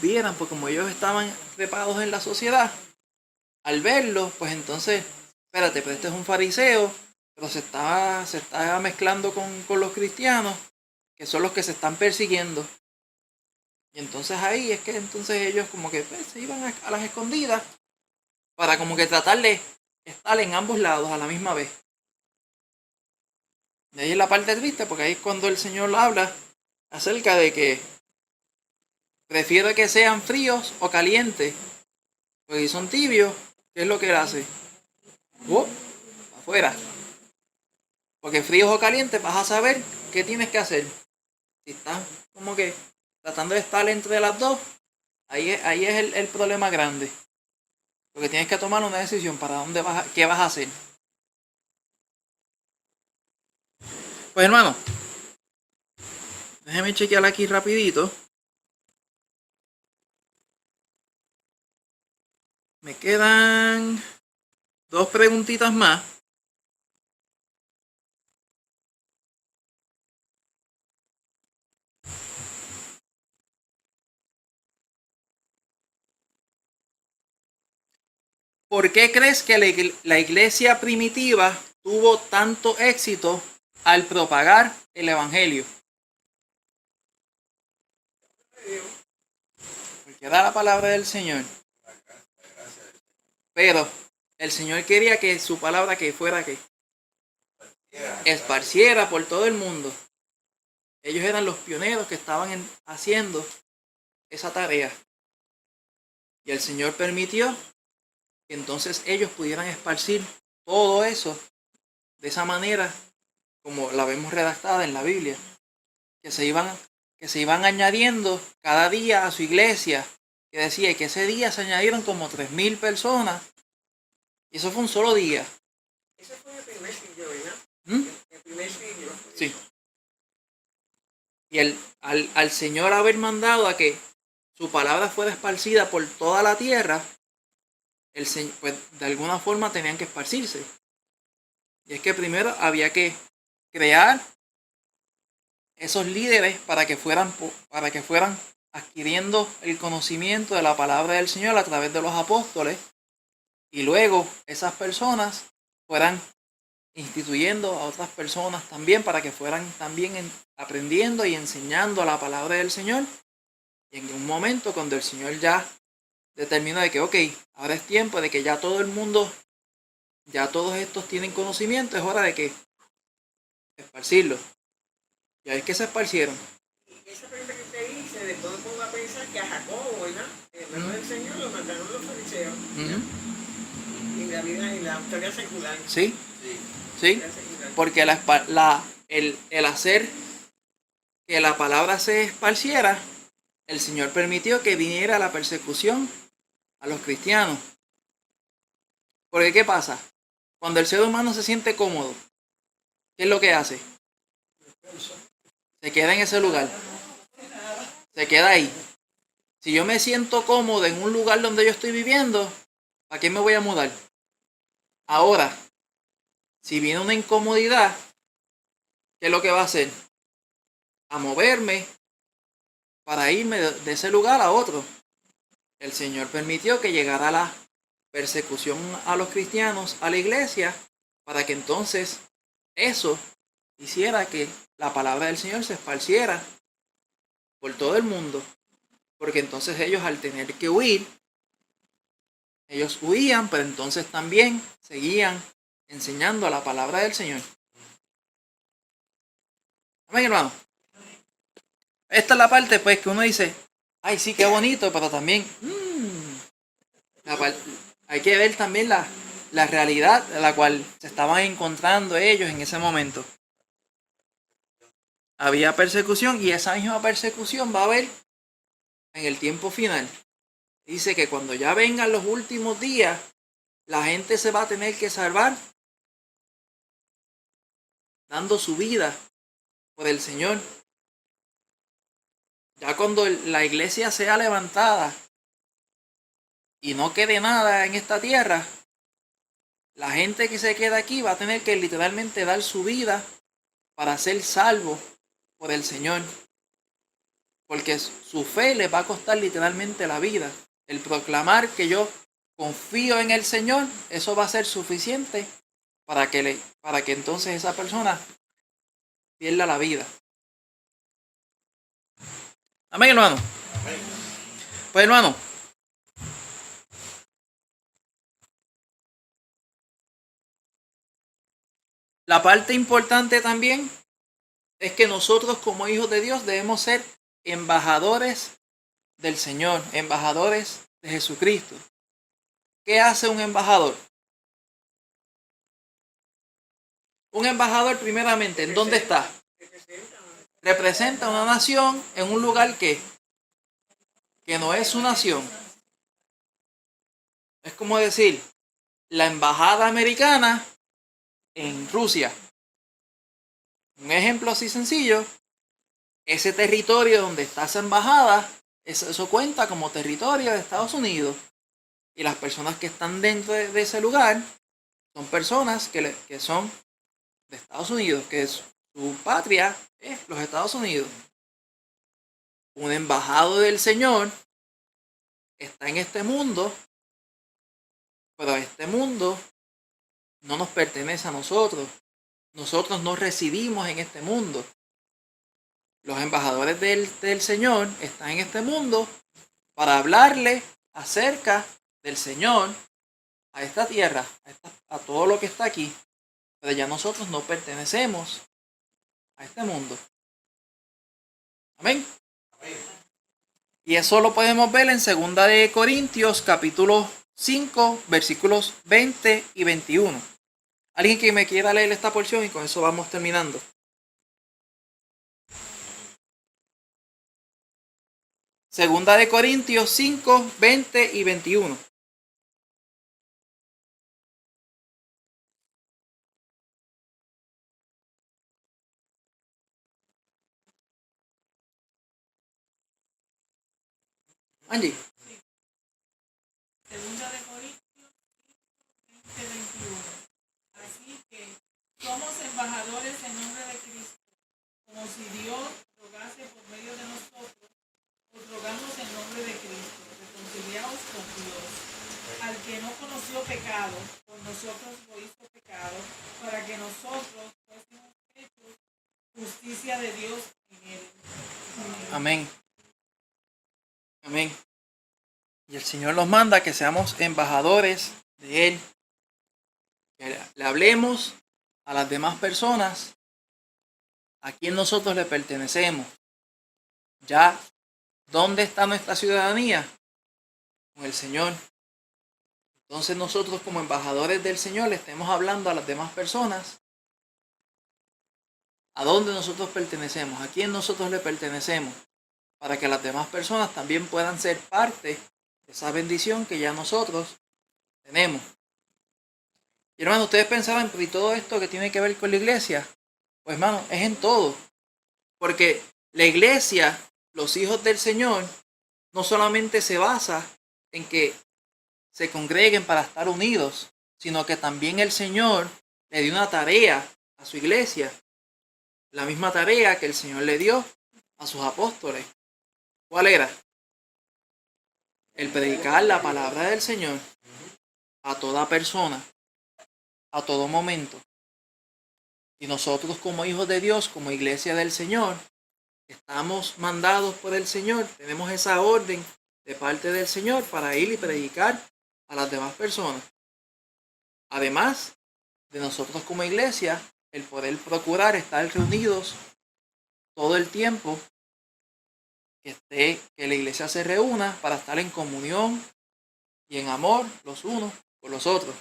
vieran, pues como ellos estaban trepados en la sociedad, al verlos, pues entonces, espérate, pero este es un fariseo, pero se está mezclando con los cristianos, que son los que se están persiguiendo. Y entonces ahí es que entonces ellos como que pues, se iban a las escondidas para como que tratar de estar en ambos lados a la misma vez. Y ahí es la parte triste, porque ahí es cuando el Señor habla acerca de que prefiere que sean fríos o calientes, porque si son tibios, ¿qué es lo que él hace? Afuera. Porque fríos o calientes vas a saber qué tienes que hacer. Si estás como que tratando de estar entre las dos, ahí es el problema grande. Porque tienes que tomar una decisión para dónde qué vas a hacer. Pues hermano, déjeme chequear aquí rapidito. Me quedan 2 preguntitas más. ¿Por qué crees que la iglesia primitiva tuvo tanto éxito al propagar el evangelio? Porque era la palabra del Señor. Pero el Señor quería que su palabra que fuera que esparciera por todo el mundo. Ellos eran los pioneros que estaban haciendo esa tarea. Y el Señor permitió que entonces ellos pudieran esparcir todo eso de esa manera como la vemos redactada en la Biblia, que se iban añadiendo cada día a su iglesia, que decía que ese día se añadieron como 3,000 personas, y eso fue un solo día. Ese fue el primer siglo, ¿verdad? ¿Mm? El primer siglo. Sí. Y al Señor haber mandado a que su palabra fuera esparcida por toda la tierra, el Señor, pues de alguna forma tenían que esparcirse. Y es que primero había que crear esos líderes para que fueran adquiriendo el conocimiento de la palabra del Señor a través de los apóstoles, y luego esas personas fueran instituyendo a otras personas también para que fueran también aprendiendo y enseñando la palabra del Señor. Y en un momento cuando el Señor ya determinó de que ok, ahora es tiempo de que ya todo el mundo, ya todos estos tienen conocimiento, es hora de que esparcirlo. Y ahí es que se esparcieron. Y esa pregunta que te hice, después me pongo a pensar que a Jacobo, ¿verdad? El hermano del Señor lo mataron los fariseos. En la vida, en la historia secular. Sí, Sí. sí, Historia secular. porque el hacer que la palabra se esparciera, el Señor permitió que viniera la persecución a los cristianos. Porque ¿qué pasa? Cuando el ser humano se siente cómodo, ¿qué es lo que hace? Se queda en ese lugar. Se queda ahí. Si yo me siento cómodo en un lugar donde yo estoy viviendo, ¿para qué me voy a mudar? Ahora, si viene una incomodidad, ¿qué es lo que va a hacer? A moverme para irme de ese lugar a otro. El Señor permitió que llegara la persecución a los cristianos, a la iglesia, para que entonces eso hiciera que la palabra del Señor se esparciera por todo el mundo. Porque entonces ellos, al tener que huir, ellos huían, pero entonces también seguían enseñando la palabra del Señor. Amén, hermano. Esta es la parte pues que uno dice, ay sí, qué bonito, pero también hay que ver también la realidad de la cual se estaban encontrando ellos en ese momento. Había persecución, y esa misma persecución va a haber en el tiempo final. Dice que cuando ya vengan los últimos días, la gente se va a tener que salvar dando su vida por el Señor. Ya cuando la iglesia sea levantada y no quede nada en esta tierra, la gente que se queda aquí va a tener que literalmente dar su vida para ser salvo por el Señor. Porque su fe les va a costar literalmente la vida. El proclamar que yo confío en el Señor, eso va a ser suficiente para que entonces esa persona pierda la vida. Amén, hermano. Pues, hermano, la parte importante también es que nosotros como hijos de Dios debemos ser embajadores del Señor, embajadores de Jesucristo. ¿Qué hace un embajador? Un embajador, primeramente, ¿en dónde está? Representa una nación en un lugar que no es su nación. Es como decir, la embajada americana en Rusia. Un ejemplo así sencillo, ese territorio donde está esa embajada, eso cuenta como territorio de Estados Unidos. Y las personas que están dentro de ese lugar son personas que son de Estados Unidos, que su patria es los Estados Unidos. Un embajado del Señor está en este mundo, pero este mundo no nos pertenece a nosotros. Nosotros no residimos en este mundo. Los embajadores del Señor están en este mundo para hablarle acerca del Señor a esta tierra, a todo lo que está aquí. Pero ya nosotros no pertenecemos a este mundo. Amén. Y eso lo podemos ver en 2 de Corintios capítulo 5 versículos 20 y 21. Alguien que me quiera leer esta porción y con eso vamos terminando. Segunda de Corintios 5, 20 y 21. Angie. Segunda de Corintios 20, 21. Así que somos embajadores en nombre de Cristo, como si Dios rogase por medio de nosotros. Os rogamos en nombre de Cristo, reconciliaos con Dios. Al que no conoció pecado, por nosotros lo hizo pecado, para que nosotros fuésemos hechos justicia de Dios en él. Amén. Amén. Y el Señor nos manda que seamos embajadores de Él. Que le hablemos a las demás personas a quien nosotros le pertenecemos. Ya, ¿dónde está nuestra ciudadanía? Con el Señor. Entonces nosotros como embajadores del Señor le estemos hablando a las demás personas a dónde nosotros pertenecemos, a quién nosotros le pertenecemos, para que las demás personas también puedan ser parte de esa bendición que ya nosotros tenemos. Y hermano, ustedes pensaban, ¿y todo esto que tiene que ver con la iglesia? Pues hermano, es en todo. Porque la iglesia, los hijos del Señor, no solamente se basa en que se congreguen para estar unidos, sino que también el Señor le dio una tarea a su iglesia. La misma tarea que el Señor le dio a sus apóstoles. ¿Cuál era? El predicar la palabra del Señor a toda persona, a todo momento. Y nosotros como hijos de Dios, como iglesia del Señor, estamos mandados por el Señor, tenemos esa orden de parte del Señor para ir y predicar a las demás personas. Además de nosotros como iglesia, el poder procurar estar reunidos todo el tiempo que la iglesia se reúna para estar en comunión y en amor los unos con los otros.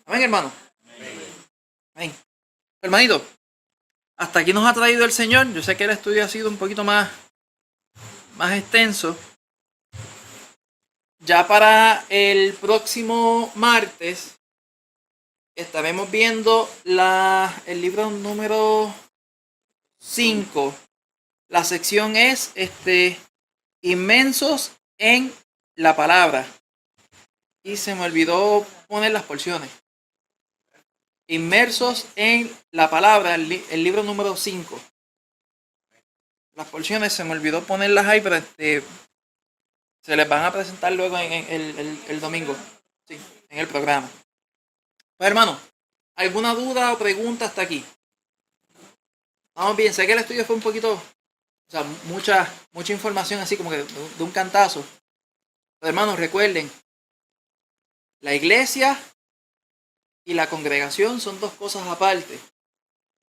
Amén, hermano. Amén. Hermanito, hasta aquí nos ha traído el Señor. Yo sé que el estudio ha sido un poquito más extenso. Ya para el próximo martes estaremos viendo el libro número 5. La sección es Inmensos en la palabra. Y se me olvidó poner las porciones. Inmersos en la palabra, el libro número 5. Las porciones se me olvidó ponerlas ahí, pero se les van a presentar luego en el domingo. Sí, en el programa. Pues hermano, ¿Alguna duda o pregunta hasta aquí? Vamos bien, sé que el estudio fue un poquito, o sea, mucha información así como que de un cantazo. Pero hermanos, recuerden, la iglesia y la congregación son dos cosas aparte.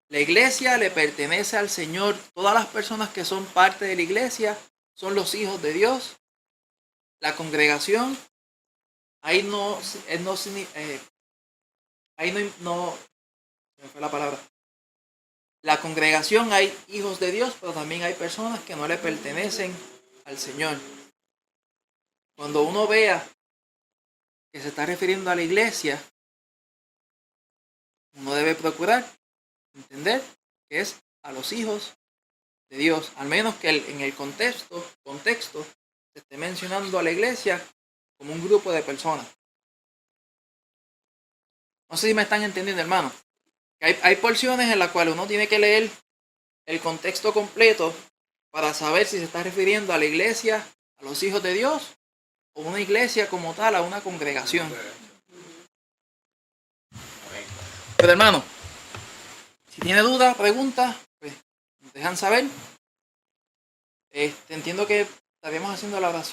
La iglesia le pertenece al Señor. Todas las personas que son parte de la iglesia son los hijos de Dios. La congregación, ahí no se me fue la palabra. La congregación hay hijos de Dios, pero también hay personas que no le pertenecen al Señor. Cuando uno vea que se está refiriendo a la iglesia, uno debe procurar entender que es a los hijos de Dios, al menos que en el contexto se esté mencionando a la iglesia como un grupo de personas. No sé si me están entendiendo, hermano. Hay porciones en las cuales uno tiene que leer el contexto completo para saber si se está refiriendo a la iglesia, a los hijos de Dios, o una iglesia como tal, a una congregación. Pero hermano, si tiene dudas, preguntas, pues nos dejan saber. Entiendo que estaremos haciendo la oración.